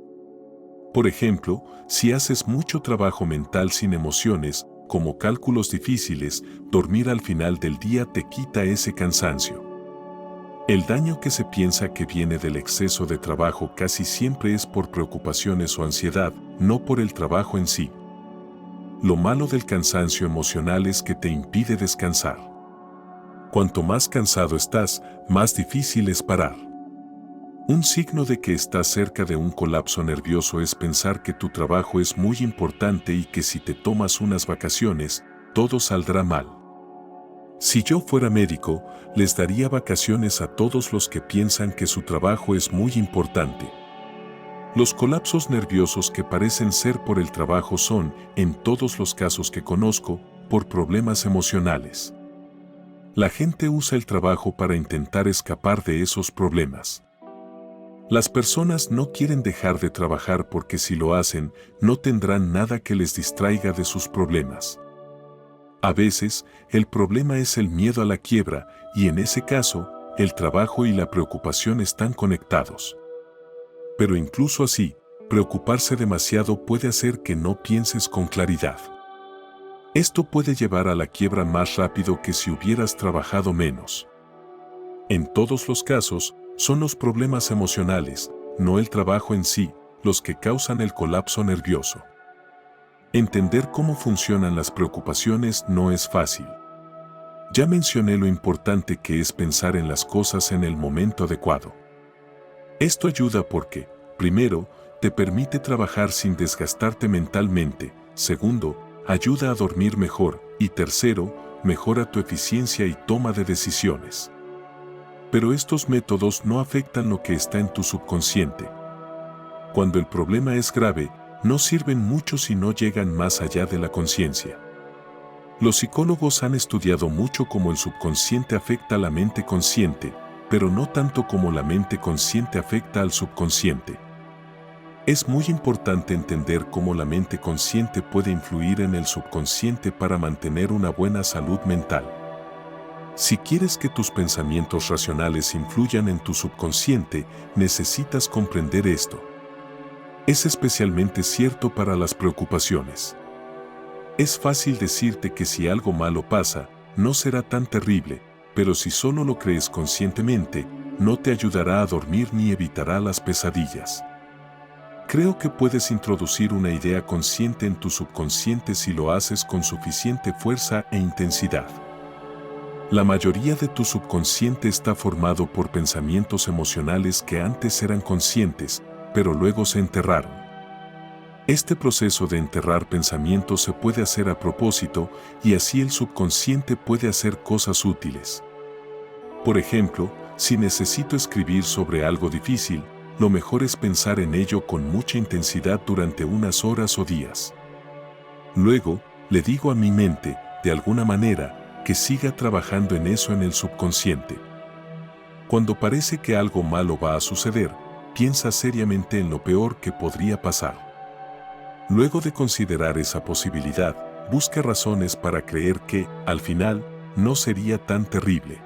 Por ejemplo, si haces mucho trabajo mental sin emociones, como cálculos difíciles, dormir al final del día te quita ese cansancio. El daño que se piensa que viene del exceso de trabajo casi siempre es por preocupaciones o ansiedad, no por el trabajo en sí. Lo malo del cansancio emocional es que te impide descansar. Cuanto más cansado estás, más difícil es parar. Un signo de que estás cerca de un colapso nervioso es pensar que tu trabajo es muy importante y que si te tomas unas vacaciones, todo saldrá mal. Si yo fuera médico, les daría vacaciones a todos los que piensan que su trabajo es muy importante. Los colapsos nerviosos que parecen ser por el trabajo son, en todos los casos que conozco, por problemas emocionales. La gente usa el trabajo para intentar escapar de esos problemas. Las personas no quieren dejar de trabajar porque si lo hacen, no tendrán nada que les distraiga de sus problemas. A veces, el problema es el miedo a la quiebra, y en ese caso, el trabajo y la preocupación están conectados. Pero incluso así, preocuparse demasiado puede hacer que no pienses con claridad. Esto puede llevar a la quiebra más rápido que si hubieras trabajado menos. En todos los casos, son los problemas emocionales, no el trabajo en sí, los que causan el colapso nervioso. Entender cómo funcionan las preocupaciones no es fácil. Ya mencioné lo importante que es pensar en las cosas en el momento adecuado. Esto ayuda porque, primero, te permite trabajar sin desgastarte mentalmente, segundo, ayuda a dormir mejor y tercero, mejora tu eficiencia y toma de decisiones. Pero estos métodos no afectan lo que está en tu subconsciente. Cuando el problema es grave, no sirven mucho si no llegan más allá de la conciencia. Los psicólogos han estudiado mucho cómo el subconsciente afecta a la mente consciente, pero no tanto como la mente consciente afecta al subconsciente. Es muy importante entender cómo la mente consciente puede influir en el subconsciente para mantener una buena salud mental. Si quieres que tus pensamientos racionales influyan en tu subconsciente, necesitas comprender esto. Es especialmente cierto para las preocupaciones. Es fácil decirte que si algo malo pasa, no será tan terrible, pero si solo lo crees conscientemente, no te ayudará a dormir ni evitará las pesadillas. Creo que puedes introducir una idea consciente en tu subconsciente si lo haces con suficiente fuerza e intensidad. La mayoría de tu subconsciente está formado por pensamientos emocionales que antes eran conscientes, pero luego se enterraron. Este proceso de enterrar pensamientos se puede hacer a propósito y así el subconsciente puede hacer cosas útiles. Por ejemplo, si necesito escribir sobre algo difícil, lo mejor es pensar en ello con mucha intensidad durante unas horas o días. Luego, le digo a mi mente, de alguna manera, que siga trabajando en eso en el subconsciente. Cuando parece que algo malo va a suceder, piensa seriamente en lo peor que podría pasar. Luego de considerar esa posibilidad, busca razones para creer que, al final, no sería tan terrible.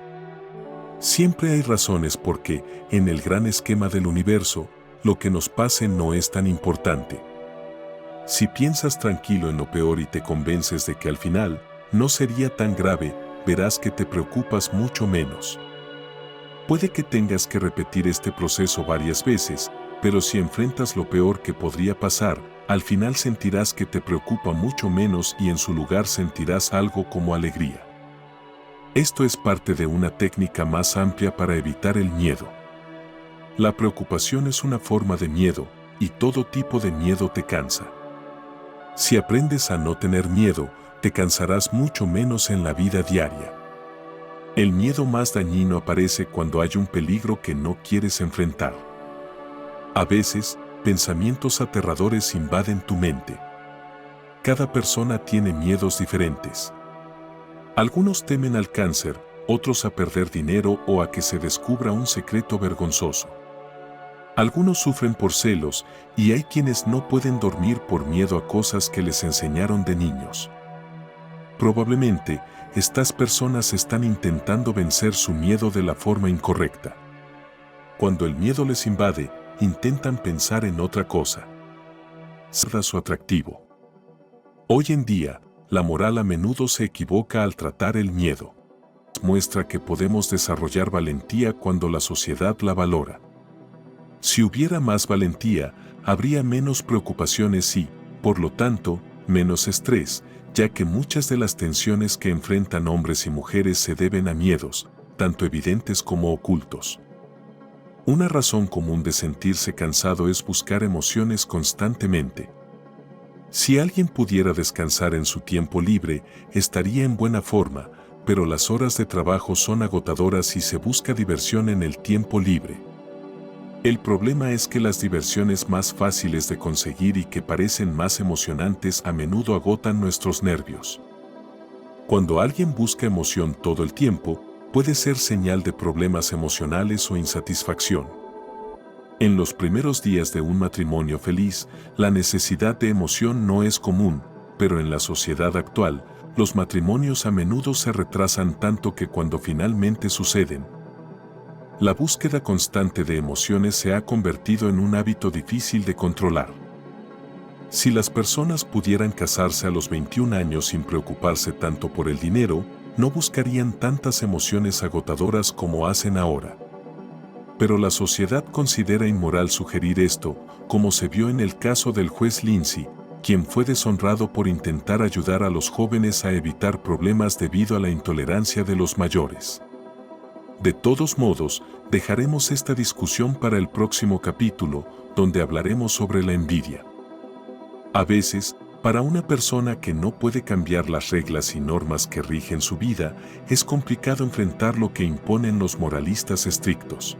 Siempre hay razones porque, en el gran esquema del universo, lo que nos pase no es tan importante. Si piensas tranquilo en lo peor y te convences de que al final no sería tan grave, verás que te preocupas mucho menos. Puede que tengas que repetir este proceso varias veces, pero si enfrentas lo peor que podría pasar, al final sentirás que te preocupa mucho menos y en su lugar sentirás algo como alegría. Esto es parte de una técnica más amplia para evitar el miedo. La preocupación es una forma de miedo, y todo tipo de miedo te cansa. Si aprendes a no tener miedo, te cansarás mucho menos en la vida diaria. El miedo más dañino aparece cuando hay un peligro que no quieres enfrentar. A veces, pensamientos aterradores invaden tu mente. Cada persona tiene miedos diferentes. Algunos temen al cáncer, otros a perder dinero o a que se descubra un secreto vergonzoso. Algunos sufren por celos y hay quienes no pueden dormir por miedo a cosas que les enseñaron de niños. Probablemente, estas personas están intentando vencer su miedo de la forma incorrecta. Cuando el miedo les invade, intentan pensar en otra cosa. Pierda su atractivo. Hoy en día, la moral a menudo se equivoca al tratar el miedo. Muestra que podemos desarrollar valentía cuando la sociedad la valora. Si hubiera más valentía, habría menos preocupaciones y, por lo tanto, menos estrés, ya que muchas de las tensiones que enfrentan hombres y mujeres se deben a miedos, tanto evidentes como ocultos. Una razón común de sentirse cansado es buscar emociones constantemente. Si alguien pudiera descansar en su tiempo libre, estaría en buena forma, pero las horas de trabajo son agotadoras y se busca diversión en el tiempo libre. El problema es que las diversiones más fáciles de conseguir y que parecen más emocionantes a menudo agotan nuestros nervios. Cuando alguien busca emoción todo el tiempo, puede ser señal de problemas emocionales o insatisfacción. En los primeros días de un matrimonio feliz, la necesidad de emoción no es común, pero en la sociedad actual, los matrimonios a menudo se retrasan tanto que cuando finalmente suceden, la búsqueda constante de emociones se ha convertido en un hábito difícil de controlar. Si las personas pudieran casarse a los 21 años sin preocuparse tanto por el dinero, no buscarían tantas emociones agotadoras como hacen ahora. Pero la sociedad considera inmoral sugerir esto, como se vio en el caso del juez Lindsay, quien fue deshonrado por intentar ayudar a los jóvenes a evitar problemas debido a la intolerancia de los mayores. De todos modos, dejaremos esta discusión para el próximo capítulo, donde hablaremos sobre la envidia. A veces, para una persona que no puede cambiar las reglas y normas que rigen su vida, es complicado enfrentar lo que imponen los moralistas estrictos.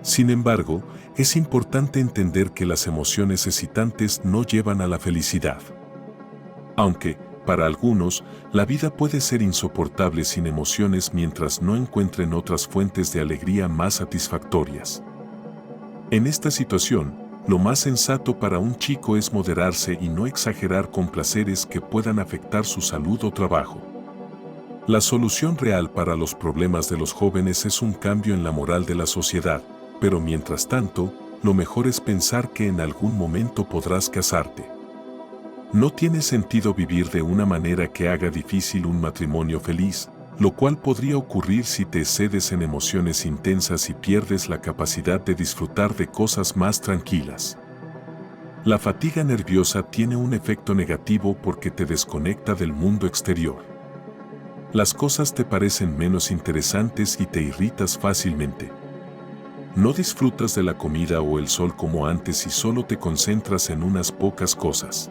Sin embargo, es importante entender que las emociones excitantes no llevan a la felicidad. Aunque, para algunos, la vida puede ser insoportable sin emociones mientras no encuentren otras fuentes de alegría más satisfactorias. En esta situación, lo más sensato para un chico es moderarse y no exagerar con placeres que puedan afectar su salud o trabajo. La solución real para los problemas de los jóvenes es un cambio en la moral de la sociedad, pero mientras tanto, lo mejor es pensar que en algún momento podrás casarte. No tiene sentido vivir de una manera que haga difícil un matrimonio feliz, lo cual podría ocurrir si te excedes en emociones intensas y pierdes la capacidad de disfrutar de cosas más tranquilas. La fatiga nerviosa tiene un efecto negativo porque te desconecta del mundo exterior. Las cosas te parecen menos interesantes y te irritas fácilmente. No disfrutas de la comida o el sol como antes y solo te concentras en unas pocas cosas.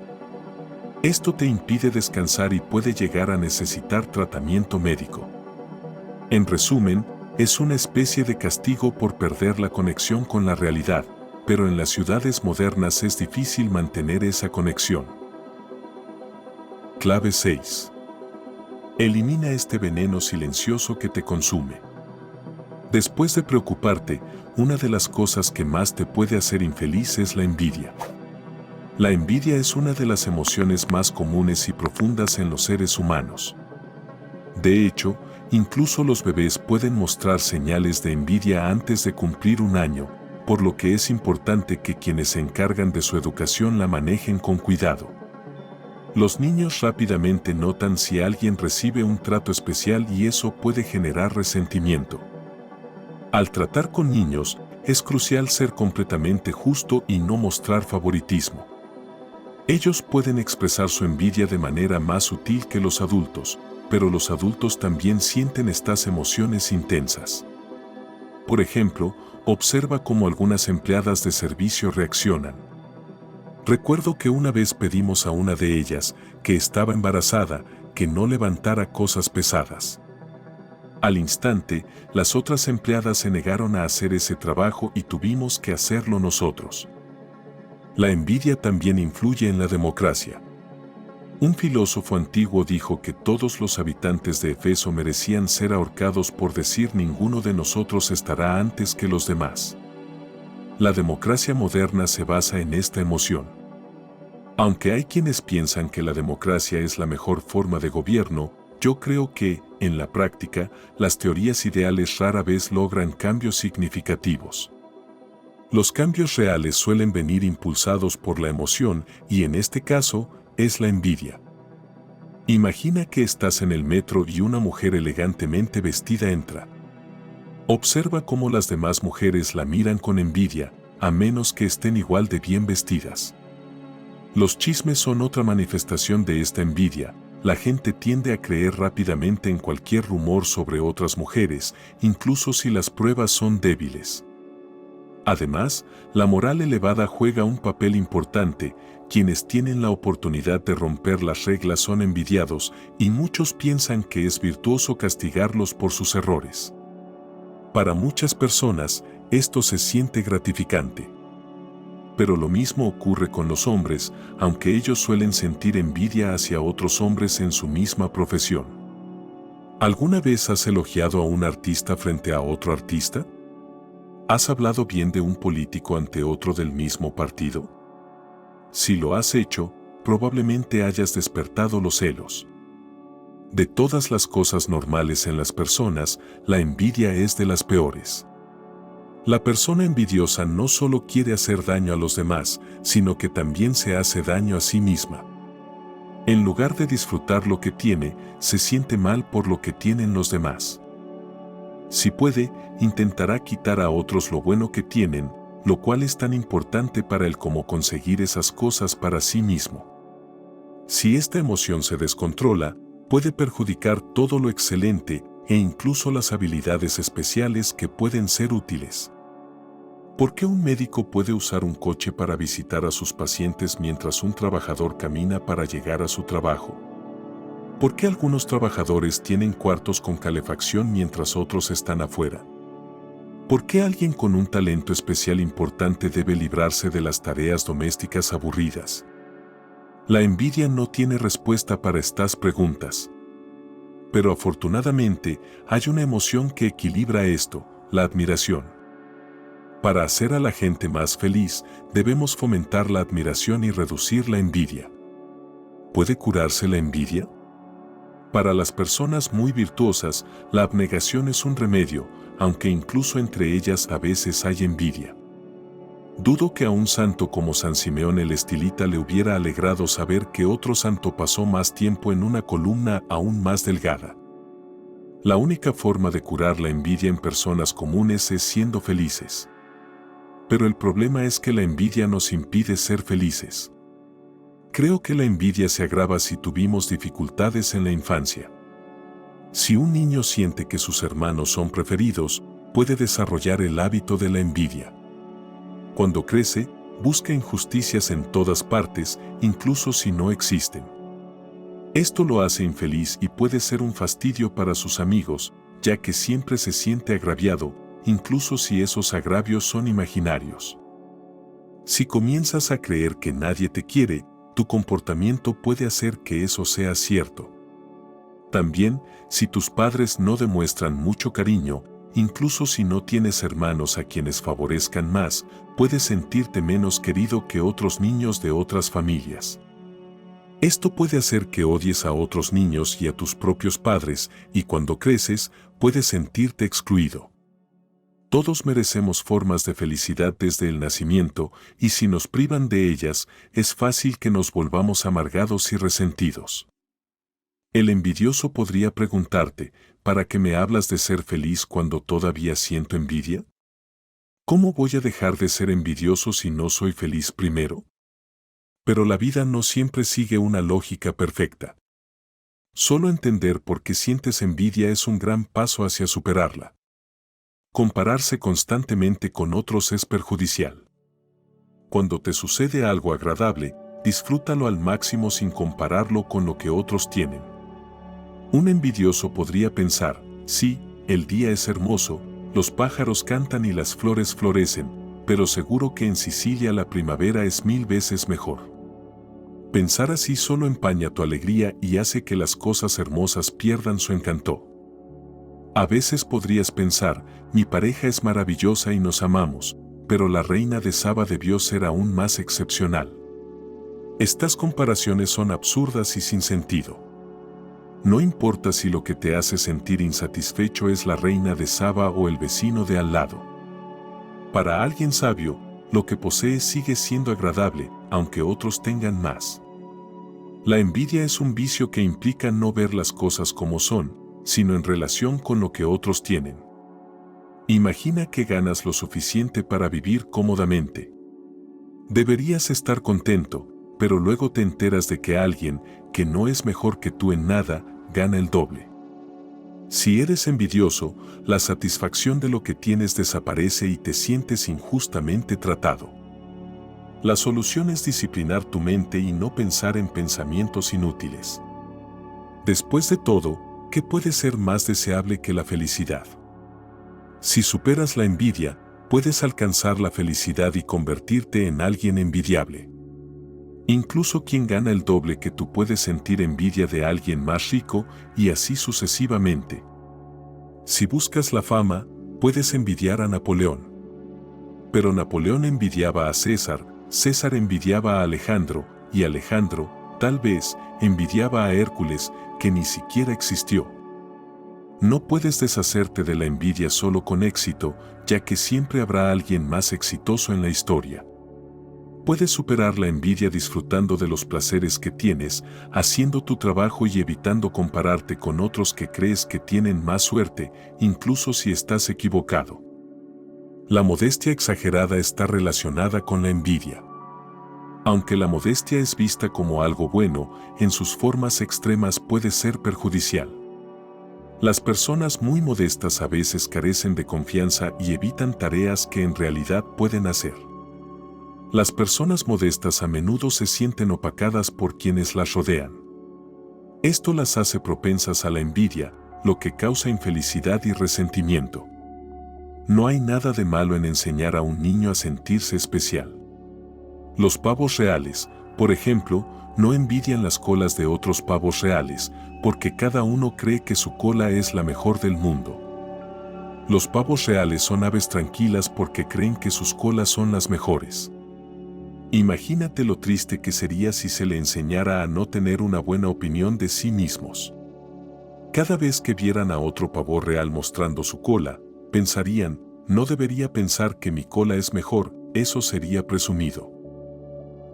Esto te impide descansar y puede llegar a necesitar tratamiento médico. En resumen, es una especie de castigo por perder la conexión con la realidad, pero en las ciudades modernas es difícil mantener esa conexión. Clave 6. Elimina este veneno silencioso que te consume. Después de preocuparte, una de las cosas que más te puede hacer infeliz es la envidia. La envidia es una de las emociones más comunes y profundas en los seres humanos. De hecho, incluso los bebés pueden mostrar señales de envidia antes de cumplir un año, por lo que es importante que quienes se encargan de su educación la manejen con cuidado. Los niños rápidamente notan si alguien recibe un trato especial y eso puede generar resentimiento. Al tratar con niños, es crucial ser completamente justo y no mostrar favoritismo. Ellos pueden expresar su envidia de manera más sutil que los adultos, pero los adultos también sienten estas emociones intensas. Por ejemplo, observa cómo algunas empleadas de servicio reaccionan. Recuerdo que una vez pedimos a una de ellas, que estaba embarazada, que no levantara cosas pesadas. Al instante, las otras empleadas se negaron a hacer ese trabajo y tuvimos que hacerlo nosotros. La envidia también influye en la democracia. Un filósofo antiguo dijo que todos los habitantes de Éfeso merecían ser ahorcados por decir ninguno de nosotros estará antes que los demás. La democracia moderna se basa en esta emoción. Aunque hay quienes piensan que la democracia es la mejor forma de gobierno, yo creo que, en la práctica, las teorías ideales rara vez logran cambios significativos. Los cambios reales suelen venir impulsados por la emoción y en este caso, es la envidia. Imagina que estás en el metro y una mujer elegantemente vestida entra. Observa cómo las demás mujeres la miran con envidia, a menos que estén igual de bien vestidas. Los chismes son otra manifestación de esta envidia. La gente tiende a creer rápidamente en cualquier rumor sobre otras mujeres, incluso si las pruebas son débiles. Además, la moral elevada juega un papel importante. Quienes tienen la oportunidad de romper las reglas son envidiados y muchos piensan que es virtuoso castigarlos por sus errores. Para muchas personas, esto se siente gratificante. Pero lo mismo ocurre con los hombres, aunque ellos suelen sentir envidia hacia otros hombres en su misma profesión. ¿Alguna vez has elogiado a un artista frente a otro artista? ¿Has hablado bien de un político ante otro del mismo partido? Si lo has hecho, probablemente hayas despertado los celos. De todas las cosas normales en las personas, la envidia es de las peores. La persona envidiosa no solo quiere hacer daño a los demás, sino que también se hace daño a sí misma. En lugar de disfrutar lo que tiene, se siente mal por lo que tienen los demás. Si puede, intentará quitar a otros lo bueno que tienen, lo cual es tan importante para él como conseguir esas cosas para sí mismo. Si esta emoción se descontrola, puede perjudicar todo lo excelente e incluso las habilidades especiales que pueden ser útiles. ¿Por qué un médico puede usar un coche para visitar a sus pacientes mientras un trabajador camina para llegar a su trabajo? ¿Por qué algunos trabajadores tienen cuartos con calefacción mientras otros están afuera? ¿Por qué alguien con un talento especial importante debe librarse de las tareas domésticas aburridas? La envidia no tiene respuesta para estas preguntas. Pero afortunadamente, hay una emoción que equilibra esto, la admiración. Para hacer a la gente más feliz, debemos fomentar la admiración y reducir la envidia. ¿Puede curarse la envidia? Para las personas muy virtuosas, la abnegación es un remedio, aunque incluso entre ellas a veces hay envidia. Dudo que a un santo como San Simeón el Estilita le hubiera alegrado saber que otro santo pasó más tiempo en una columna aún más delgada. La única forma de curar la envidia en personas comunes es siendo felices. Pero el problema es que la envidia nos impide ser felices. Creo que la envidia se agrava si tuvimos dificultades en la infancia. Si un niño siente que sus hermanos son preferidos, puede desarrollar el hábito de la envidia. Cuando crece, busca injusticias en todas partes, incluso si no existen. Esto lo hace infeliz y puede ser un fastidio para sus amigos, ya que siempre se siente agraviado, incluso si esos agravios son imaginarios. Si comienzas a creer que nadie te quiere, tu comportamiento puede hacer que eso sea cierto. También, si tus padres no demuestran mucho cariño, incluso si no tienes hermanos a quienes favorezcan más, puedes sentirte menos querido que otros niños de otras familias. Esto puede hacer que odies a otros niños y a tus propios padres, y cuando creces, puedes sentirte excluido. Todos merecemos formas de felicidad desde el nacimiento, y si nos privan de ellas, es fácil que nos volvamos amargados y resentidos. El envidioso podría preguntarte, ¿para qué me hablas de ser feliz cuando todavía siento envidia? ¿Cómo voy a dejar de ser envidioso si no soy feliz primero? Pero la vida no siempre sigue una lógica perfecta. Solo entender por qué sientes envidia es un gran paso hacia superarla. Compararse constantemente con otros es perjudicial. Cuando te sucede algo agradable, disfrútalo al máximo sin compararlo con lo que otros tienen. Un envidioso podría pensar, sí, el día es hermoso, los pájaros cantan y las flores florecen, pero seguro que en Sicilia la primavera es 1000 veces mejor. Pensar así solo empaña tu alegría y hace que las cosas hermosas pierdan su encanto. A veces podrías pensar, mi pareja es maravillosa y nos amamos, pero la reina de Saba debió ser aún más excepcional. Estas comparaciones son absurdas y sin sentido. No importa si lo que te hace sentir insatisfecho es la reina de Saba o el vecino de al lado. Para alguien sabio, lo que posees sigue siendo agradable, aunque otros tengan más. La envidia es un vicio que implica no ver las cosas como son, sino en relación con lo que otros tienen. Imagina que ganas lo suficiente para vivir cómodamente. Deberías estar contento, pero luego te enteras de que alguien, que no es mejor que tú en nada, gana el doble. Si eres envidioso, la satisfacción de lo que tienes desaparece y te sientes injustamente tratado. La solución es disciplinar tu mente y no pensar en pensamientos inútiles. Después de todo, ¿qué puede ser más deseable que la felicidad? Si superas la envidia, puedes alcanzar la felicidad y convertirte en alguien envidiable. Incluso quien gana el doble que tú puede sentir envidia de alguien más rico y así sucesivamente. Si buscas la fama, puedes envidiar a Napoleón. Pero Napoleón envidiaba a César, César envidiaba a Alejandro, y Alejandro, tal vez, envidiaba a Hércules, que ni siquiera existió. No puedes deshacerte de la envidia solo con éxito, ya que siempre habrá alguien más exitoso en la historia. Puedes superar la envidia disfrutando de los placeres que tienes, haciendo tu trabajo y evitando compararte con otros que crees que tienen más suerte, incluso si estás equivocado. La modestia exagerada está relacionada con la envidia. Aunque la modestia es vista como algo bueno, en sus formas extremas puede ser perjudicial. Las personas muy modestas a veces carecen de confianza y evitan tareas que en realidad pueden hacer. Las personas modestas a menudo se sienten opacadas por quienes las rodean. Esto las hace propensas a la envidia, lo que causa infelicidad y resentimiento. No hay nada de malo en enseñar a un niño a sentirse especial. Los pavos reales, por ejemplo, no envidian las colas de otros pavos reales, porque cada uno cree que su cola es la mejor del mundo. Los pavos reales son aves tranquilas porque creen que sus colas son las mejores. Imagínate lo triste que sería si se le enseñara a no tener una buena opinión de sí mismos. Cada vez que vieran a otro pavo real mostrando su cola, pensarían, no debería pensar que mi cola es mejor, eso sería presumido.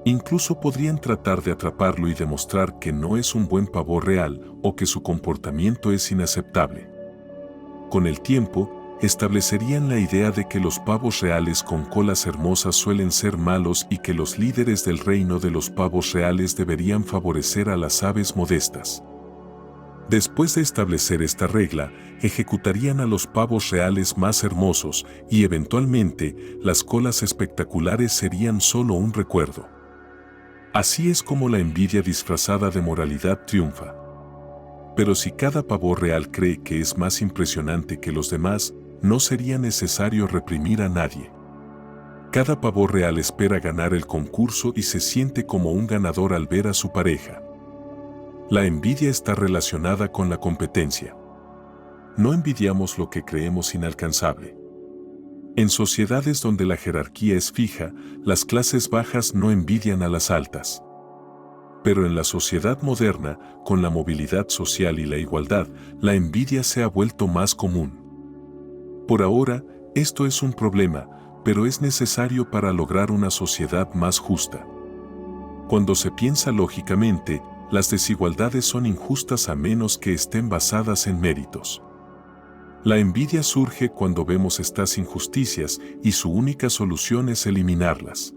Incluso podrían tratar de atraparlo y demostrar que no es un buen pavo real o que su comportamiento es inaceptable. Con el tiempo, establecerían la idea de que los pavos reales con colas hermosas suelen ser malos y que los líderes del reino de los pavos reales deberían favorecer a las aves modestas. Después de establecer esta regla, ejecutarían a los pavos reales más hermosos y eventualmente las colas espectaculares serían solo un recuerdo. Así es como la envidia disfrazada de moralidad triunfa. Pero si cada pavo real cree que es más impresionante que los demás, no sería necesario reprimir a nadie. Cada pavo real espera ganar el concurso y se siente como un ganador al ver a su pareja. La envidia está relacionada con la competencia. No envidiamos lo que creemos inalcanzable. En sociedades donde la jerarquía es fija, las clases bajas no envidian a las altas. Pero en la sociedad moderna, con la movilidad social y la igualdad, la envidia se ha vuelto más común. Por ahora, esto es un problema, pero es necesario para lograr una sociedad más justa. Cuando se piensa lógicamente, las desigualdades son injustas a menos que estén basadas en méritos. La envidia surge cuando vemos estas injusticias y su única solución es eliminarlas.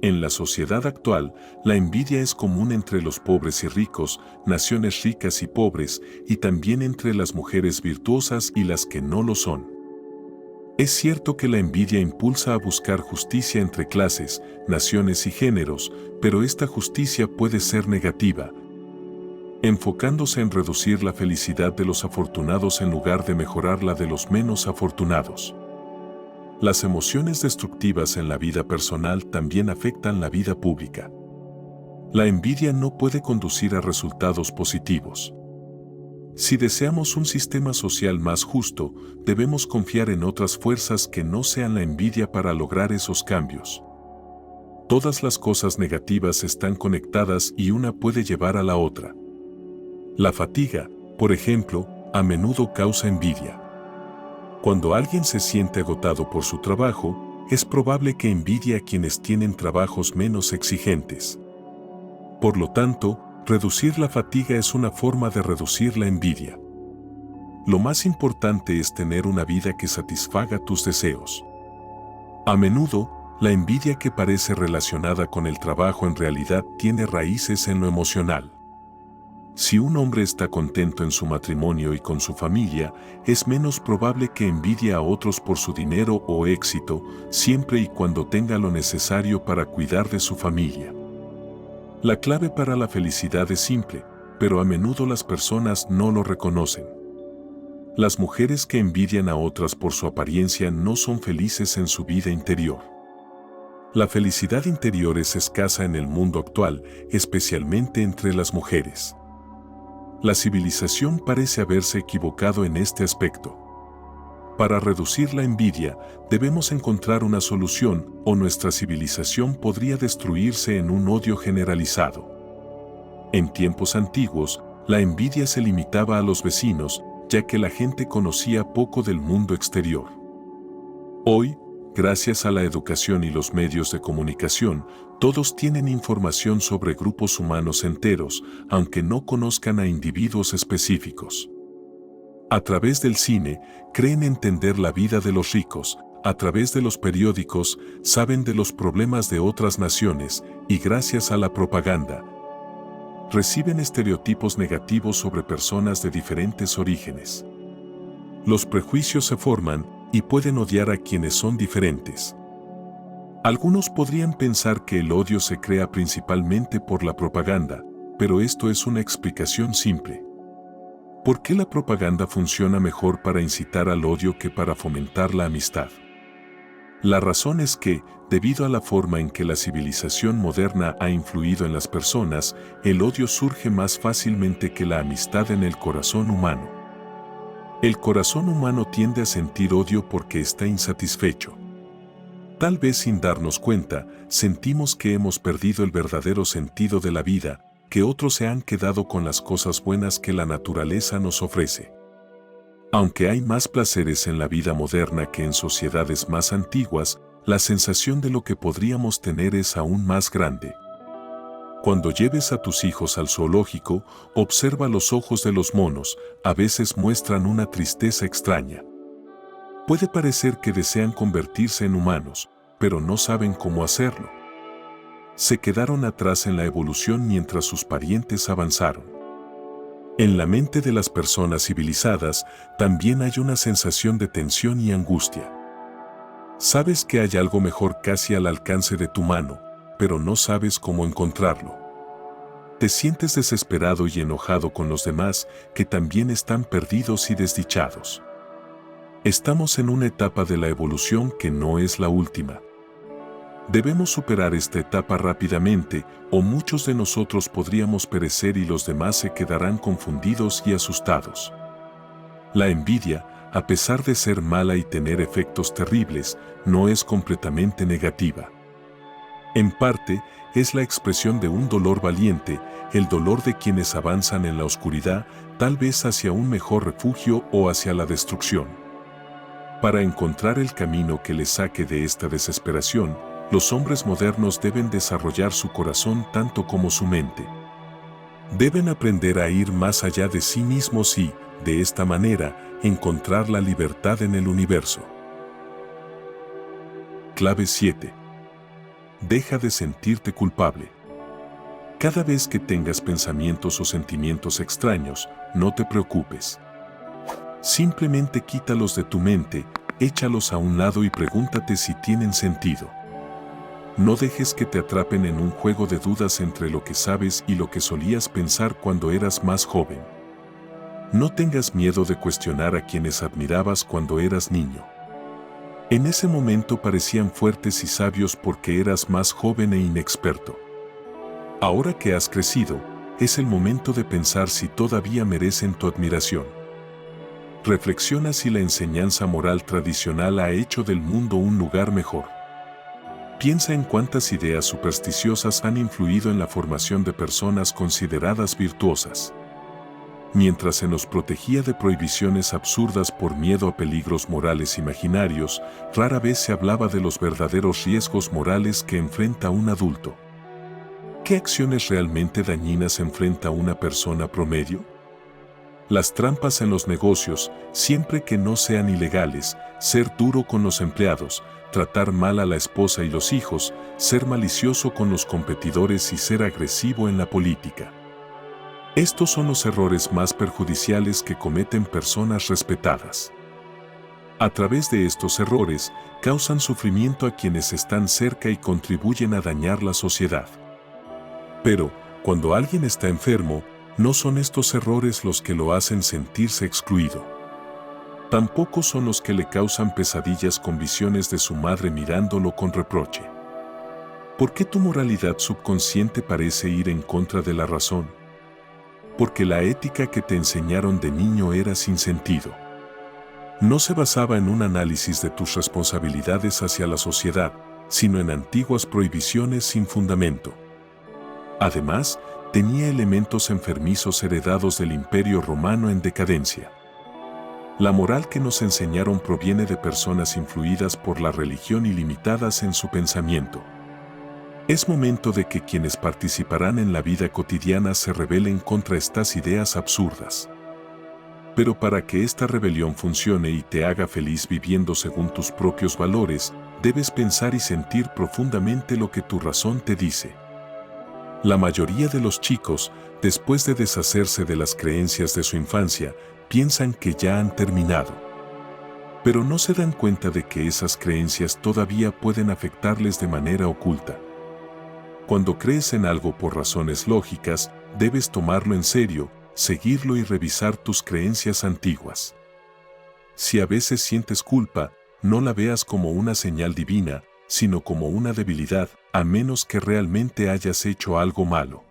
En la sociedad actual, la envidia es común entre los pobres y ricos, naciones ricas y pobres, y también entre las mujeres virtuosas y las que no lo son. Es cierto que la envidia impulsa a buscar justicia entre clases, naciones y géneros, pero esta justicia puede ser negativa, enfocándose en reducir la felicidad de los afortunados en lugar de mejorar la de los menos afortunados. Las emociones destructivas en la vida personal también afectan la vida pública. La envidia no puede conducir a resultados positivos. Si deseamos un sistema social más justo, debemos confiar en otras fuerzas que no sean la envidia para lograr esos cambios. Todas las cosas negativas están conectadas y una puede llevar a la otra. La fatiga, por ejemplo, a menudo causa envidia. Cuando alguien se siente agotado por su trabajo, es probable que envidie a quienes tienen trabajos menos exigentes. Por lo tanto, reducir la fatiga es una forma de reducir la envidia. Lo más importante es tener una vida que satisfaga tus deseos. A menudo, la envidia que parece relacionada con el trabajo en realidad tiene raíces en lo emocional. Si un hombre está contento en su matrimonio y con su familia, es menos probable que envidie a otros por su dinero o éxito, siempre y cuando tenga lo necesario para cuidar de su familia. La clave para la felicidad es simple, pero a menudo las personas no lo reconocen. Las mujeres que envidian a otras por su apariencia no son felices en su vida interior. La felicidad interior es escasa en el mundo actual, especialmente entre las mujeres. La civilización parece haberse equivocado en este aspecto. Para reducir la envidia, debemos encontrar una solución, o nuestra civilización podría destruirse en un odio generalizado. En tiempos antiguos, la envidia se limitaba a los vecinos, ya que la gente conocía poco del mundo exterior. Hoy, gracias a la educación y los medios de comunicación, todos tienen información sobre grupos humanos enteros, aunque no conozcan a individuos específicos. A través del cine, creen entender la vida de los ricos, a través de los periódicos, saben de los problemas de otras naciones, y gracias a la propaganda, reciben estereotipos negativos sobre personas de diferentes orígenes. Los prejuicios se forman, y pueden odiar a quienes son diferentes. Algunos podrían pensar que el odio se crea principalmente por la propaganda, pero esto es una explicación simple. ¿Por qué la propaganda funciona mejor para incitar al odio que para fomentar la amistad? La razón es que, debido a la forma en que la civilización moderna ha influido en las personas, el odio surge más fácilmente que la amistad en el corazón humano. El corazón humano tiende a sentir odio porque está insatisfecho. Tal vez sin darnos cuenta, sentimos que hemos perdido el verdadero sentido de la vida, que otros se han quedado con las cosas buenas que la naturaleza nos ofrece. Aunque hay más placeres en la vida moderna que en sociedades más antiguas, la sensación de lo que podríamos tener es aún más grande. Cuando lleves a tus hijos al zoológico, observa los ojos de los monos, a veces muestran una tristeza extraña. Puede parecer que desean convertirse en humanos, pero no saben cómo hacerlo. Se quedaron atrás en la evolución mientras sus parientes avanzaron. En la mente de las personas civilizadas también hay una sensación de tensión y angustia. Sabes que hay algo mejor casi al alcance de tu mano, pero no sabes cómo encontrarlo. Te sientes desesperado y enojado con los demás que también están perdidos y desdichados. Estamos en una etapa de la evolución que no es la última. Debemos superar esta etapa rápidamente, o muchos de nosotros podríamos perecer y los demás se quedarán confundidos y asustados. La envidia, a pesar de ser mala y tener efectos terribles, no es completamente negativa. En parte, es la expresión de un dolor valiente, el dolor de quienes avanzan en la oscuridad, tal vez hacia un mejor refugio o hacia la destrucción. Para encontrar el camino que les saque de esta desesperación, los hombres modernos deben desarrollar su corazón tanto como su mente. Deben aprender a ir más allá de sí mismos y, de esta manera, encontrar la libertad en el universo. Clave 7. Deja de sentirte culpable. Cada vez que tengas pensamientos o sentimientos extraños, no te preocupes. Simplemente quítalos de tu mente, échalos a un lado y pregúntate si tienen sentido. No dejes que te atrapen en un juego de dudas entre lo que sabes y lo que solías pensar cuando eras más joven. No tengas miedo de cuestionar a quienes admirabas cuando eras niño. En ese momento parecían fuertes y sabios porque eras más joven e inexperto. Ahora que has crecido, es el momento de pensar si todavía merecen tu admiración. Reflexiona si la enseñanza moral tradicional ha hecho del mundo un lugar mejor. Piensa en cuántas ideas supersticiosas han influido en la formación de personas consideradas virtuosas. Mientras se nos protegía de prohibiciones absurdas por miedo a peligros morales imaginarios, rara vez se hablaba de los verdaderos riesgos morales que enfrenta un adulto. ¿Qué acciones realmente dañinas enfrenta una persona promedio? Las trampas en los negocios, siempre que no sean ilegales, ser duro con los empleados, tratar mal a la esposa y los hijos, ser malicioso con los competidores y ser agresivo en la política. Estos son los errores más perjudiciales que cometen personas respetadas. A través de estos errores, causan sufrimiento a quienes están cerca y contribuyen a dañar la sociedad. Pero, cuando alguien está enfermo, no son estos errores los que lo hacen sentirse excluido. Tampoco son los que le causan pesadillas con visiones de su madre mirándolo con reproche. ¿Por qué tu moralidad subconsciente parece ir en contra de la razón? Porque la ética que te enseñaron de niño era sin sentido. No se basaba en un análisis de tus responsabilidades hacia la sociedad, sino en antiguas prohibiciones sin fundamento. Además, tenía elementos enfermizos heredados del Imperio Romano en decadencia. La moral que nos enseñaron proviene de personas influidas por la religión y limitadas en su pensamiento. Es momento de que quienes participarán en la vida cotidiana se rebelen contra estas ideas absurdas. Pero para que esta rebelión funcione y te haga feliz viviendo según tus propios valores, debes pensar y sentir profundamente lo que tu razón te dice. La mayoría de los chicos, después de deshacerse de las creencias de su infancia, piensan que ya han terminado. Pero no se dan cuenta de que esas creencias todavía pueden afectarles de manera oculta. Cuando crees en algo por razones lógicas, debes tomarlo en serio, seguirlo y revisar tus creencias antiguas. Si a veces sientes culpa, no la veas como una señal divina, sino como una debilidad, a menos que realmente hayas hecho algo malo.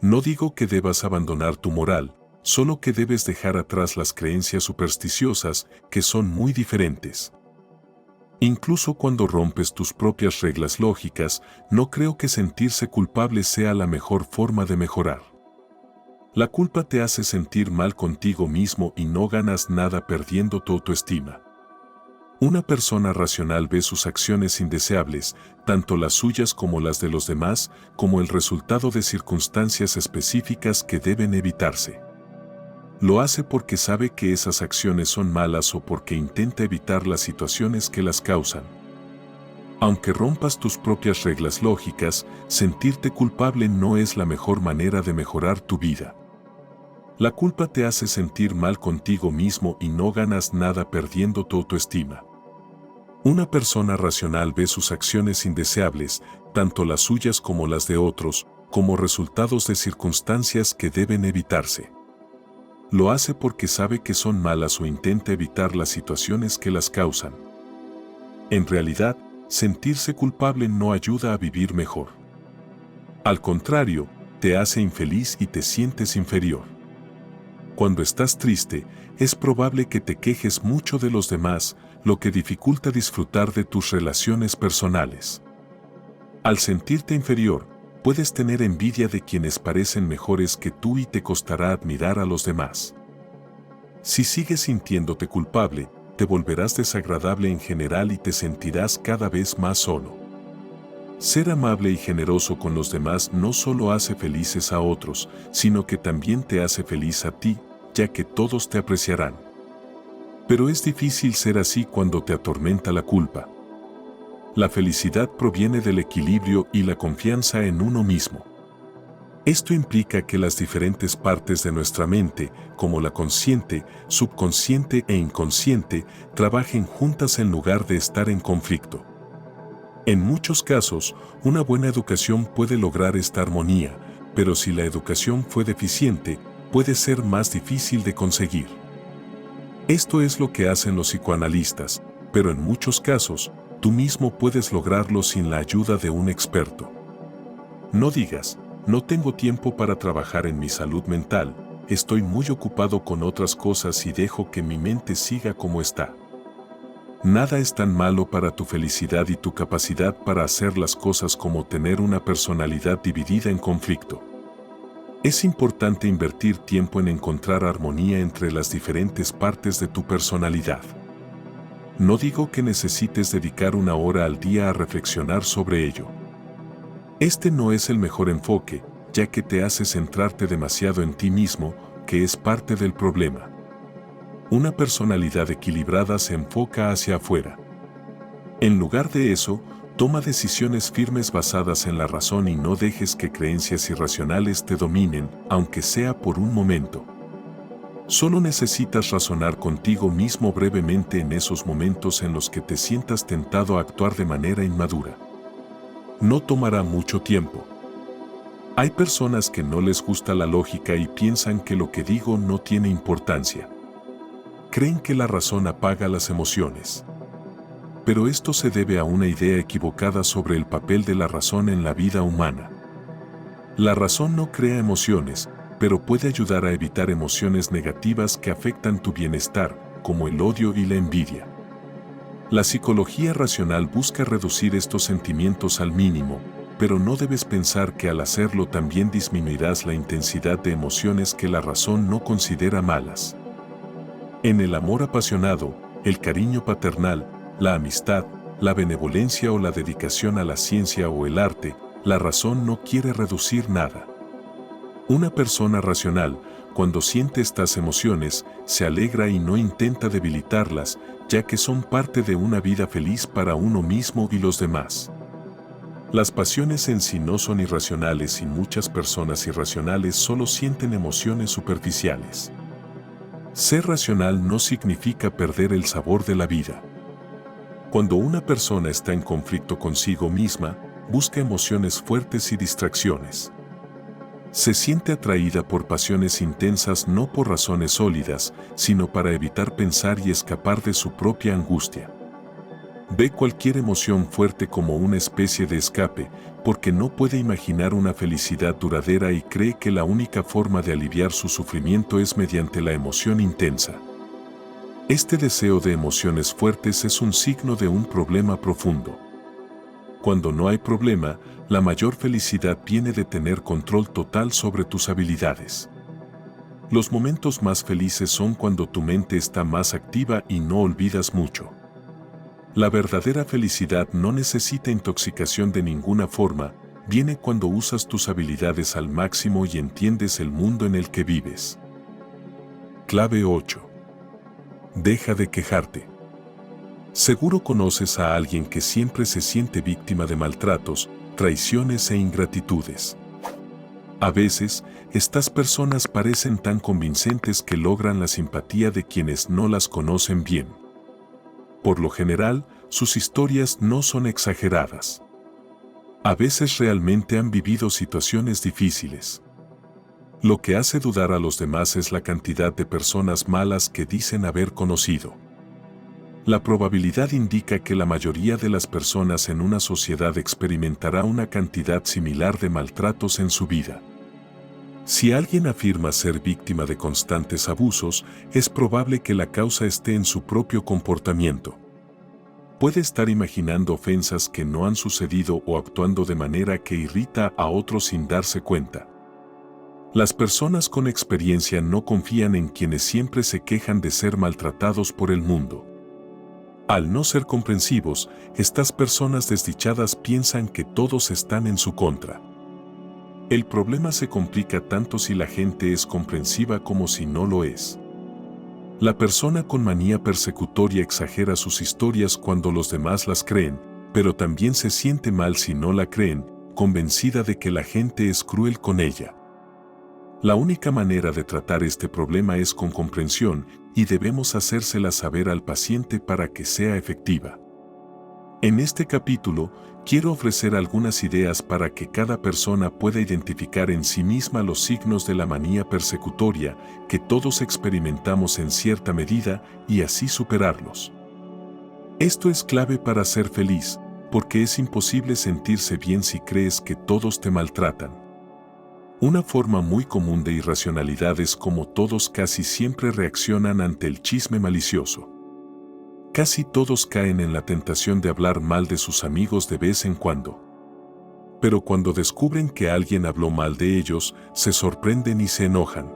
No digo que debas abandonar tu moral, solo que debes dejar atrás las creencias supersticiosas, que son muy diferentes. Incluso cuando rompes tus propias reglas lógicas, no creo que sentirse culpable sea la mejor forma de mejorar. La culpa te hace sentir mal contigo mismo y no ganas nada perdiendo tu autoestima. Una persona racional ve sus acciones indeseables, tanto las suyas como las de los demás, como el resultado de circunstancias específicas que deben evitarse. Lo hace porque sabe que esas acciones son malas o porque intenta evitar las situaciones que las causan. Aunque rompas tus propias reglas lógicas, sentirte culpable no es la mejor manera de mejorar tu vida. La culpa te hace sentir mal contigo mismo y no ganas nada perdiendo tu autoestima. Una persona racional ve sus acciones indeseables, tanto las suyas como las de otros, como resultados de circunstancias que deben evitarse. Lo hace porque sabe que son malas o intenta evitar las situaciones que las causan. En realidad, sentirse culpable no ayuda a vivir mejor. Al contrario, te hace infeliz y te sientes inferior. Cuando estás triste, es probable que te quejes mucho de los demás, lo que dificulta disfrutar de tus relaciones personales. Al sentirte inferior, puedes tener envidia de quienes parecen mejores que tú y te costará admirar a los demás. Si sigues sintiéndote culpable, te volverás desagradable en general y te sentirás cada vez más solo. Ser amable y generoso con los demás no solo hace felices a otros, sino que también te hace feliz a ti, ya que todos te apreciarán. Pero es difícil ser así cuando te atormenta la culpa. La felicidad proviene del equilibrio y la confianza en uno mismo. Esto implica que las diferentes partes de nuestra mente, como la consciente, subconsciente e inconsciente, trabajen juntas en lugar de estar en conflicto. En muchos casos, una buena educación puede lograr esta armonía, pero si la educación fue deficiente, puede ser más difícil de conseguir. Esto es lo que hacen los psicoanalistas, pero en muchos casos, tú mismo puedes lograrlo sin la ayuda de un experto. No digas, no tengo tiempo para trabajar en mi salud mental, estoy muy ocupado con otras cosas y dejo que mi mente siga como está. Nada es tan malo para tu felicidad y tu capacidad para hacer las cosas como tener una personalidad dividida en conflicto. Es importante invertir tiempo en encontrar armonía entre las diferentes partes de tu personalidad. No digo que necesites dedicar 1 hora al día a reflexionar sobre ello. Este no es el mejor enfoque, ya que te hace centrarte demasiado en ti mismo, que es parte del problema. Una personalidad equilibrada se enfoca hacia afuera. En lugar de eso, toma decisiones firmes basadas en la razón y no dejes que creencias irracionales te dominen, aunque sea por un momento. Solo necesitas razonar contigo mismo brevemente en esos momentos en los que te sientas tentado a actuar de manera inmadura. No tomará mucho tiempo. Hay personas que no les gusta la lógica y piensan que lo que digo no tiene importancia. Creen que la razón apaga las emociones. Pero esto se debe a una idea equivocada sobre el papel de la razón en la vida humana. La razón no crea emociones, pero puede ayudar a evitar emociones negativas que afectan tu bienestar, como el odio y la envidia. La psicología racional busca reducir estos sentimientos al mínimo, pero no debes pensar que al hacerlo también disminuirás la intensidad de emociones que la razón no considera malas. En el amor apasionado, el cariño paternal, la amistad, la benevolencia o la dedicación a la ciencia o el arte, la razón no quiere reducir nada. Una persona racional, cuando siente estas emociones, se alegra y no intenta debilitarlas, ya que son parte de una vida feliz para uno mismo y los demás. Las pasiones en sí no son irracionales y muchas personas irracionales solo sienten emociones superficiales. Ser racional no significa perder el sabor de la vida. Cuando una persona está en conflicto consigo misma, busca emociones fuertes y distracciones. Se siente atraída por pasiones intensas no por razones sólidas, sino para evitar pensar y escapar de su propia angustia. Ve cualquier emoción fuerte como una especie de escape, porque no puede imaginar una felicidad duradera y cree que la única forma de aliviar su sufrimiento es mediante la emoción intensa. Este deseo de emociones fuertes es un signo de un problema profundo. Cuando no hay problema, la mayor felicidad viene de tener control total sobre tus habilidades. Los momentos más felices son cuando tu mente está más activa y no olvidas mucho. La verdadera felicidad no necesita intoxicación de ninguna forma, viene cuando usas tus habilidades al máximo y entiendes el mundo en el que vives. Clave 8. Deja de quejarte. Seguro conoces a alguien que siempre se siente víctima de maltratos, traiciones e ingratitudes. A veces, estas personas parecen tan convincentes que logran la simpatía de quienes no las conocen bien. Por lo general, sus historias no son exageradas. A veces realmente han vivido situaciones difíciles. Lo que hace dudar a los demás es la cantidad de personas malas que dicen haber conocido. La probabilidad indica que la mayoría de las personas en una sociedad experimentará una cantidad similar de maltratos en su vida. Si alguien afirma ser víctima de constantes abusos, es probable que la causa esté en su propio comportamiento. Puede estar imaginando ofensas que no han sucedido o actuando de manera que irrita a otros sin darse cuenta. Las personas con experiencia no confían en quienes siempre se quejan de ser maltratados por el mundo. Al no ser comprensivos, estas personas desdichadas piensan que todos están en su contra. El problema se complica tanto si la gente es comprensiva como si no lo es. La persona con manía persecutoria exagera sus historias cuando los demás las creen, pero también se siente mal si no la creen, convencida de que la gente es cruel con ella. La única manera de tratar este problema es con comprensión y debemos hacérsela saber al paciente para que sea efectiva. En este capítulo, quiero ofrecer algunas ideas para que cada persona pueda identificar en sí misma los signos de la manía persecutoria que todos experimentamos en cierta medida y así superarlos. Esto es clave para ser feliz, porque es imposible sentirse bien si crees que todos te maltratan. Una forma muy común de irracionalidad es como todos casi siempre reaccionan ante el chisme malicioso. Casi todos caen en la tentación de hablar mal de sus amigos de vez en cuando. Pero cuando descubren que alguien habló mal de ellos, se sorprenden y se enojan.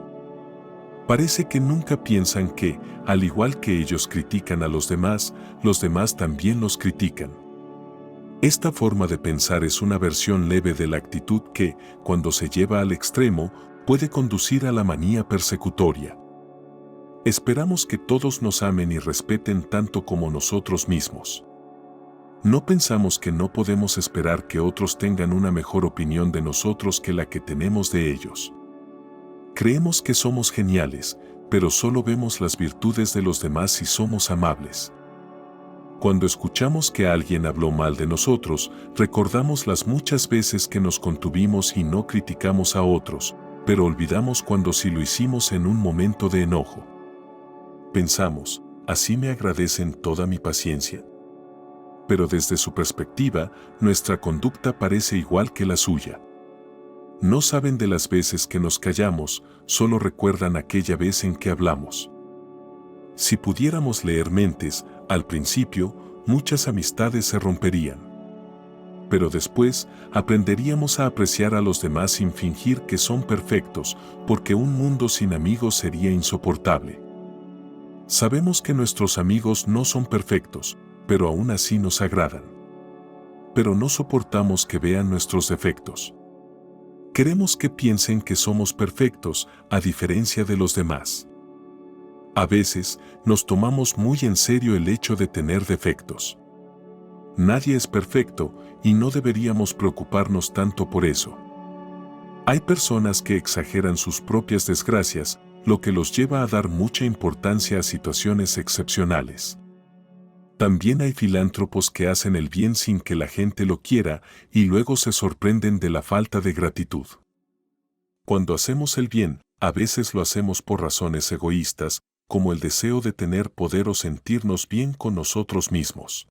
Parece que nunca piensan que, al igual que ellos critican a los demás también los critican. Esta forma de pensar es una versión leve de la actitud que, cuando se lleva al extremo, puede conducir a la manía persecutoria. Esperamos que todos nos amen y respeten tanto como nosotros mismos. No pensamos que no podemos esperar que otros tengan una mejor opinión de nosotros que la que tenemos de ellos. Creemos que somos geniales, pero solo vemos las virtudes de los demás y somos amables. Cuando escuchamos que alguien habló mal de nosotros, recordamos las muchas veces que nos contuvimos y no criticamos a otros, pero olvidamos cuando sí lo hicimos en un momento de enojo. Pensamos, ¿así me agradecen toda mi paciencia? Pero desde su perspectiva, nuestra conducta parece igual que la suya. No saben de las veces que nos callamos, solo recuerdan aquella vez en que hablamos. Si pudiéramos leer mentes, al principio, muchas amistades se romperían. Pero después, aprenderíamos a apreciar a los demás sin fingir que son perfectos, porque un mundo sin amigos sería insoportable. Sabemos que nuestros amigos no son perfectos, pero aún así nos agradan. Pero no soportamos que vean nuestros defectos. Queremos que piensen que somos perfectos, a diferencia de los demás. A veces, nos tomamos muy en serio el hecho de tener defectos. Nadie es perfecto y no deberíamos preocuparnos tanto por eso. Hay personas que exageran sus propias desgracias, lo que los lleva a dar mucha importancia a situaciones excepcionales. También hay filántropos que hacen el bien sin que la gente lo quiera y luego se sorprenden de la falta de gratitud. Cuando hacemos el bien, a veces lo hacemos por razones egoístas, como el deseo de tener poder o sentirnos bien con nosotros mismos.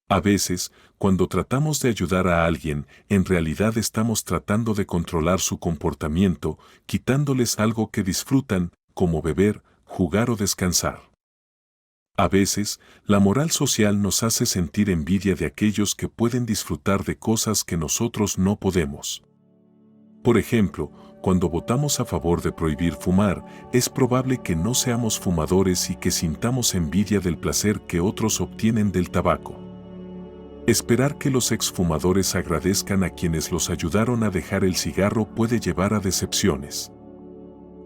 A veces, cuando tratamos de ayudar a alguien, en realidad estamos tratando de controlar su comportamiento, quitándoles algo que disfrutan, como beber, jugar o descansar. A veces, la moral social nos hace sentir envidia de aquellos que pueden disfrutar de cosas que nosotros no podemos. Por ejemplo, cuando votamos a favor de prohibir fumar, es probable que no seamos fumadores y que sintamos envidia del placer que otros obtienen del tabaco. Esperar que los exfumadores agradezcan a quienes los ayudaron a dejar el cigarro puede llevar a decepciones.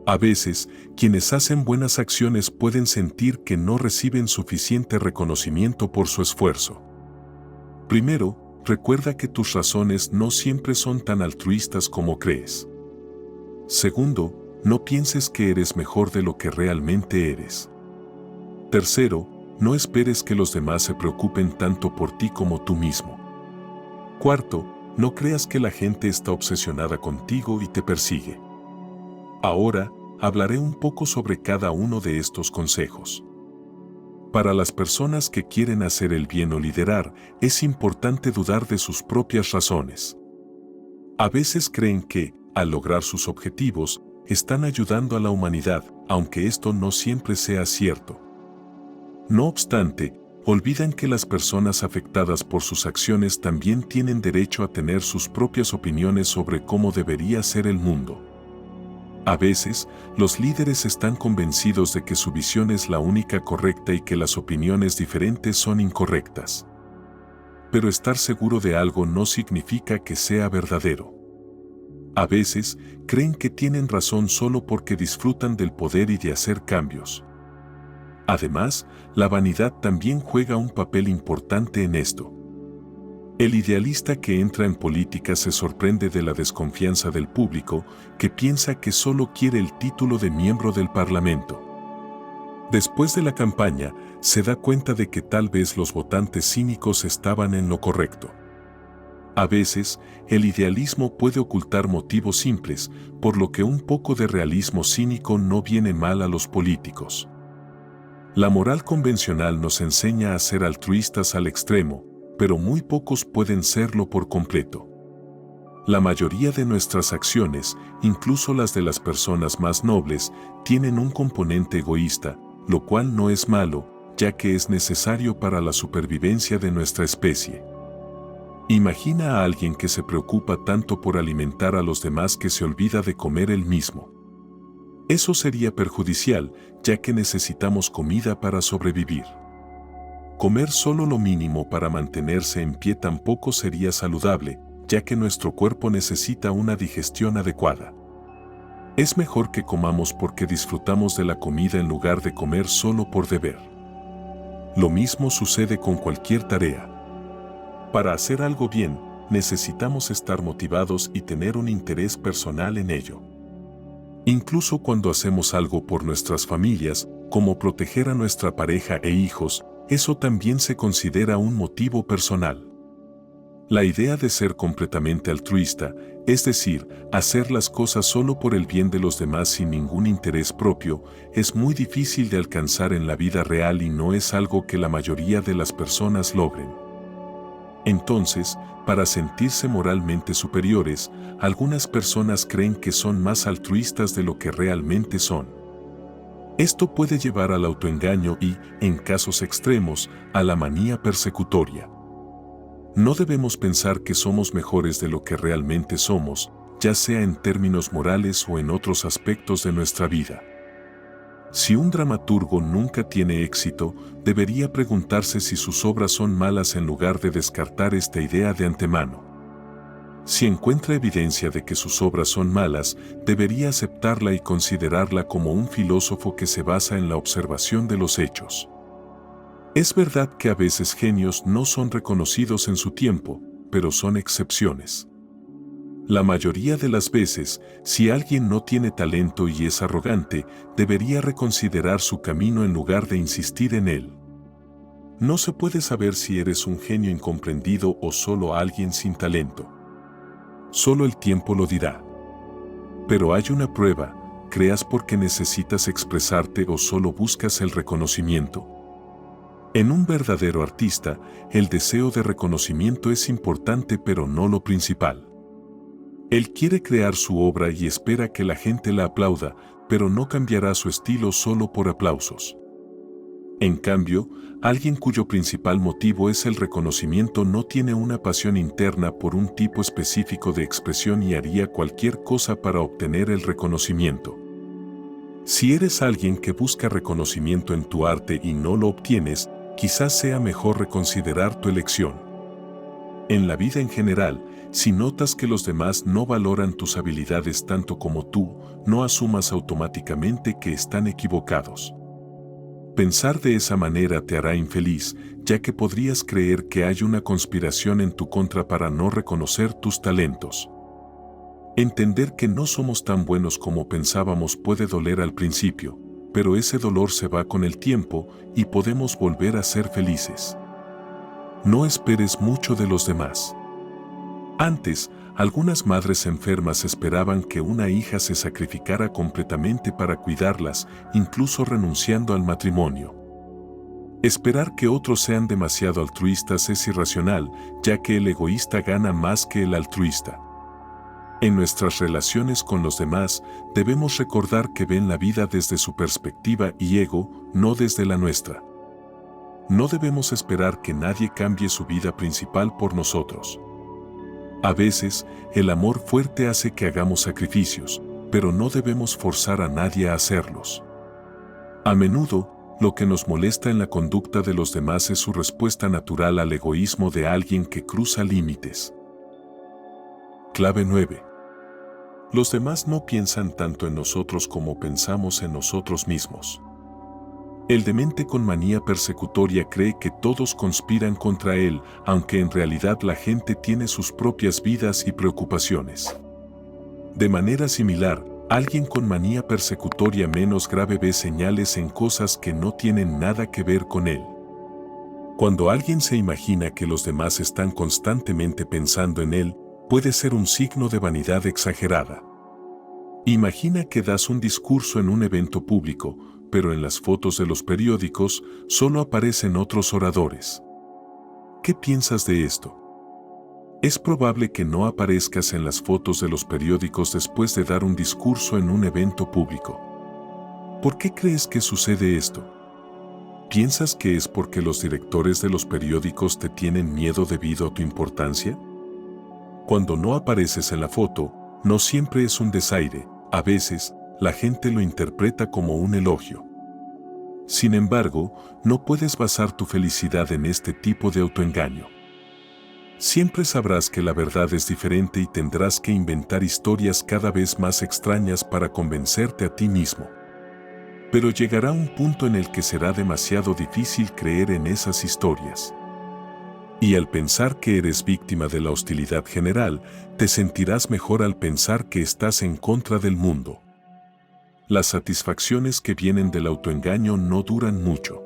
A veces, quienes hacen buenas acciones pueden sentir que no reciben suficiente reconocimiento por su esfuerzo. Primero, recuerda que tus razones no siempre son tan altruistas como crees. Segundo, no pienses que eres mejor de lo que realmente eres. Tercero, no esperes que los demás se preocupen tanto por ti como tú mismo. Cuarto, no creas que la gente está obsesionada contigo y te persigue. Ahora, hablaré un poco sobre cada uno de estos consejos. Para las personas que quieren hacer el bien o liderar, es importante dudar de sus propias razones. A veces creen que, al lograr sus objetivos, están ayudando a la humanidad, aunque esto no siempre sea cierto. No obstante, olvidan que las personas afectadas por sus acciones también tienen derecho a tener sus propias opiniones sobre cómo debería ser el mundo. A veces, los líderes están convencidos de que su visión es la única correcta y que las opiniones diferentes son incorrectas. Pero estar seguro de algo no significa que sea verdadero. A veces, creen que tienen razón solo porque disfrutan del poder y de hacer cambios. Además, la vanidad también juega un papel importante en esto. El idealista que entra en política se sorprende de la desconfianza del público, que piensa que solo quiere el título de miembro del Parlamento. Después de la campaña, se da cuenta de que tal vez los votantes cínicos estaban en lo correcto. A veces, el idealismo puede ocultar motivos simples, por lo que un poco de realismo cínico no viene mal a los políticos. La moral convencional nos enseña a ser altruistas al extremo, pero muy pocos pueden serlo por completo. La mayoría de nuestras acciones, incluso las de las personas más nobles, tienen un componente egoísta, lo cual no es malo, ya que es necesario para la supervivencia de nuestra especie. Imagina a alguien que se preocupa tanto por alimentar a los demás que se olvida de comer él mismo. Eso sería perjudicial, ya que necesitamos comida para sobrevivir. Comer solo lo mínimo para mantenerse en pie tampoco sería saludable, ya que nuestro cuerpo necesita una digestión adecuada. Es mejor que comamos porque disfrutamos de la comida en lugar de comer solo por deber. Lo mismo sucede con cualquier tarea. Para hacer algo bien, necesitamos estar motivados y tener un interés personal en ello. Incluso cuando hacemos algo por nuestras familias, como proteger a nuestra pareja e hijos, eso también se considera un motivo personal. La idea de ser completamente altruista, es decir, hacer las cosas solo por el bien de los demás sin ningún interés propio, es muy difícil de alcanzar en la vida real y no es algo que la mayoría de las personas logren. Entonces, para sentirse moralmente superiores, algunas personas creen que son más altruistas de lo que realmente son. Esto puede llevar al autoengaño y, en casos extremos, a la manía persecutoria. No debemos pensar que somos mejores de lo que realmente somos, ya sea en términos morales o en otros aspectos de nuestra vida. Si un dramaturgo nunca tiene éxito, debería preguntarse si sus obras son malas en lugar de descartar esta idea de antemano. Si encuentra evidencia de que sus obras son malas, debería aceptarla y considerarla como un filósofo que se basa en la observación de los hechos. Es verdad que a veces genios no son reconocidos en su tiempo, pero son excepciones. La mayoría de las veces, si alguien no tiene talento y es arrogante, debería reconsiderar su camino en lugar de insistir en él. No se puede saber si eres un genio incomprendido o solo alguien sin talento. Solo el tiempo lo dirá. Pero hay una prueba: ¿creas porque necesitas expresarte o solo buscas el reconocimiento? En un verdadero artista, el deseo de reconocimiento es importante pero no lo principal. Él quiere crear su obra y espera que la gente la aplauda, pero no cambiará su estilo solo por aplausos. En cambio, alguien cuyo principal motivo es el reconocimiento no tiene una pasión interna por un tipo específico de expresión y haría cualquier cosa para obtener el reconocimiento. Si eres alguien que busca reconocimiento en tu arte y no lo obtienes, quizás sea mejor reconsiderar tu elección. En la vida en general, si notas que los demás no valoran tus habilidades tanto como tú, no asumas automáticamente que están equivocados. Pensar de esa manera te hará infeliz, ya que podrías creer que hay una conspiración en tu contra para no reconocer tus talentos. Entender que no somos tan buenos como pensábamos puede doler al principio, pero ese dolor se va con el tiempo y podemos volver a ser felices. No esperes mucho de los demás. Antes, algunas madres enfermas esperaban que una hija se sacrificara completamente para cuidarlas, incluso renunciando al matrimonio. Esperar que otros sean demasiado altruistas es irracional, ya que el egoísta gana más que el altruista. En nuestras relaciones con los demás, debemos recordar que ven la vida desde su perspectiva y ego, no desde la nuestra. No debemos esperar que nadie cambie su vida principal por nosotros. A veces, el amor fuerte hace que hagamos sacrificios, pero no debemos forzar a nadie a hacerlos. A menudo, lo que nos molesta en la conducta de los demás es su respuesta natural al egoísmo de alguien que cruza límites. Clave 9. Los demás no piensan tanto en nosotros como pensamos en nosotros mismos. El demente con manía persecutoria cree que todos conspiran contra él, aunque en realidad la gente tiene sus propias vidas y preocupaciones. De manera similar, alguien con manía persecutoria menos grave ve señales en cosas que no tienen nada que ver con él. Cuando alguien se imagina que los demás están constantemente pensando en él, puede ser un signo de vanidad exagerada. Imagina que das un discurso en un evento público, pero en las fotos de los periódicos solo aparecen otros oradores. ¿Qué piensas de esto? Es probable que no aparezcas en las fotos de los periódicos después de dar un discurso en un evento público. ¿Por qué crees que sucede esto? ¿Piensas que es porque los directores de los periódicos te tienen miedo debido a tu importancia? Cuando no apareces en la foto, no siempre es un desaire, a veces, la gente lo interpreta como un elogio. Sin embargo, no puedes basar tu felicidad en este tipo de autoengaño. Siempre sabrás que la verdad es diferente y tendrás que inventar historias cada vez más extrañas para convencerte a ti mismo. Pero llegará un punto en el que será demasiado difícil creer en esas historias. Y al pensar que eres víctima de la hostilidad general, te sentirás mejor al pensar que estás en contra del mundo. Las satisfacciones que vienen del autoengaño no duran mucho.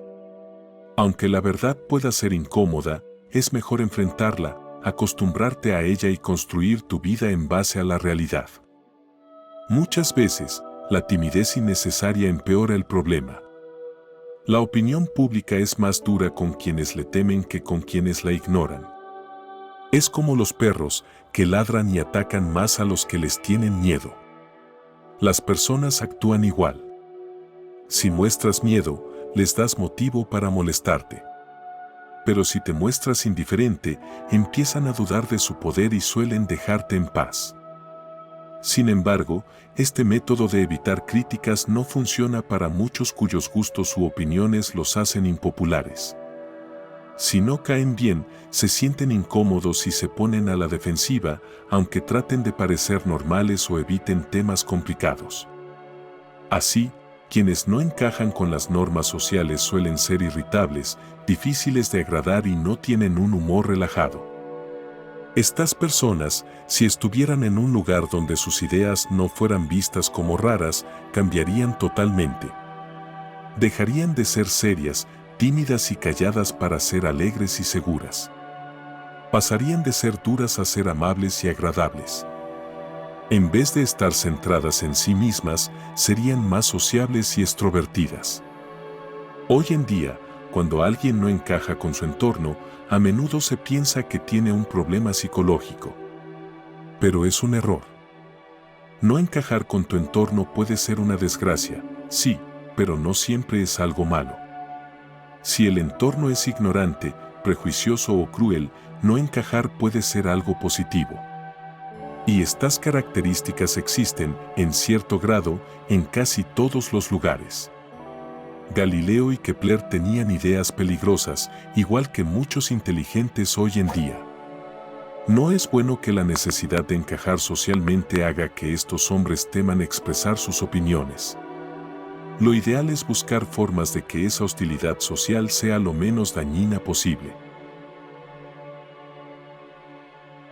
Aunque la verdad pueda ser incómoda, es mejor enfrentarla, acostumbrarte a ella y construir tu vida en base a la realidad. Muchas veces, la timidez innecesaria empeora el problema. La opinión pública es más dura con quienes le temen que con quienes la ignoran. Es como los perros, que ladran y atacan más a los que les tienen miedo. Las personas actúan igual. Si muestras miedo, les das motivo para molestarte. Pero si te muestras indiferente, empiezan a dudar de su poder y suelen dejarte en paz. Sin embargo, este método de evitar críticas no funciona para muchos cuyos gustos u opiniones los hacen impopulares. Si no caen bien, se sienten incómodos y se ponen a la defensiva, aunque traten de parecer normales o eviten temas complicados. Así, quienes no encajan con las normas sociales suelen ser irritables, difíciles de agradar y no tienen un humor relajado. Estas personas, si estuvieran en un lugar donde sus ideas no fueran vistas como raras, cambiarían totalmente. Dejarían de ser serias, tímidas y calladas para ser alegres y seguras. Pasarían de ser duras a ser amables y agradables. En vez de estar centradas en sí mismas, serían más sociables y extrovertidas. Hoy en día, cuando alguien no encaja con su entorno, a menudo se piensa que tiene un problema psicológico. Pero es un error. No encajar con tu entorno puede ser una desgracia, sí, pero no siempre es algo malo. Si el entorno es ignorante, prejuicioso o cruel, no encajar puede ser algo positivo. Y estas características existen, en cierto grado, en casi todos los lugares. Galileo y Kepler tenían ideas peligrosas, igual que muchos inteligentes hoy en día. No es bueno que la necesidad de encajar socialmente haga que estos hombres teman expresar sus opiniones. Lo ideal es buscar formas de que esa hostilidad social sea lo menos dañina posible.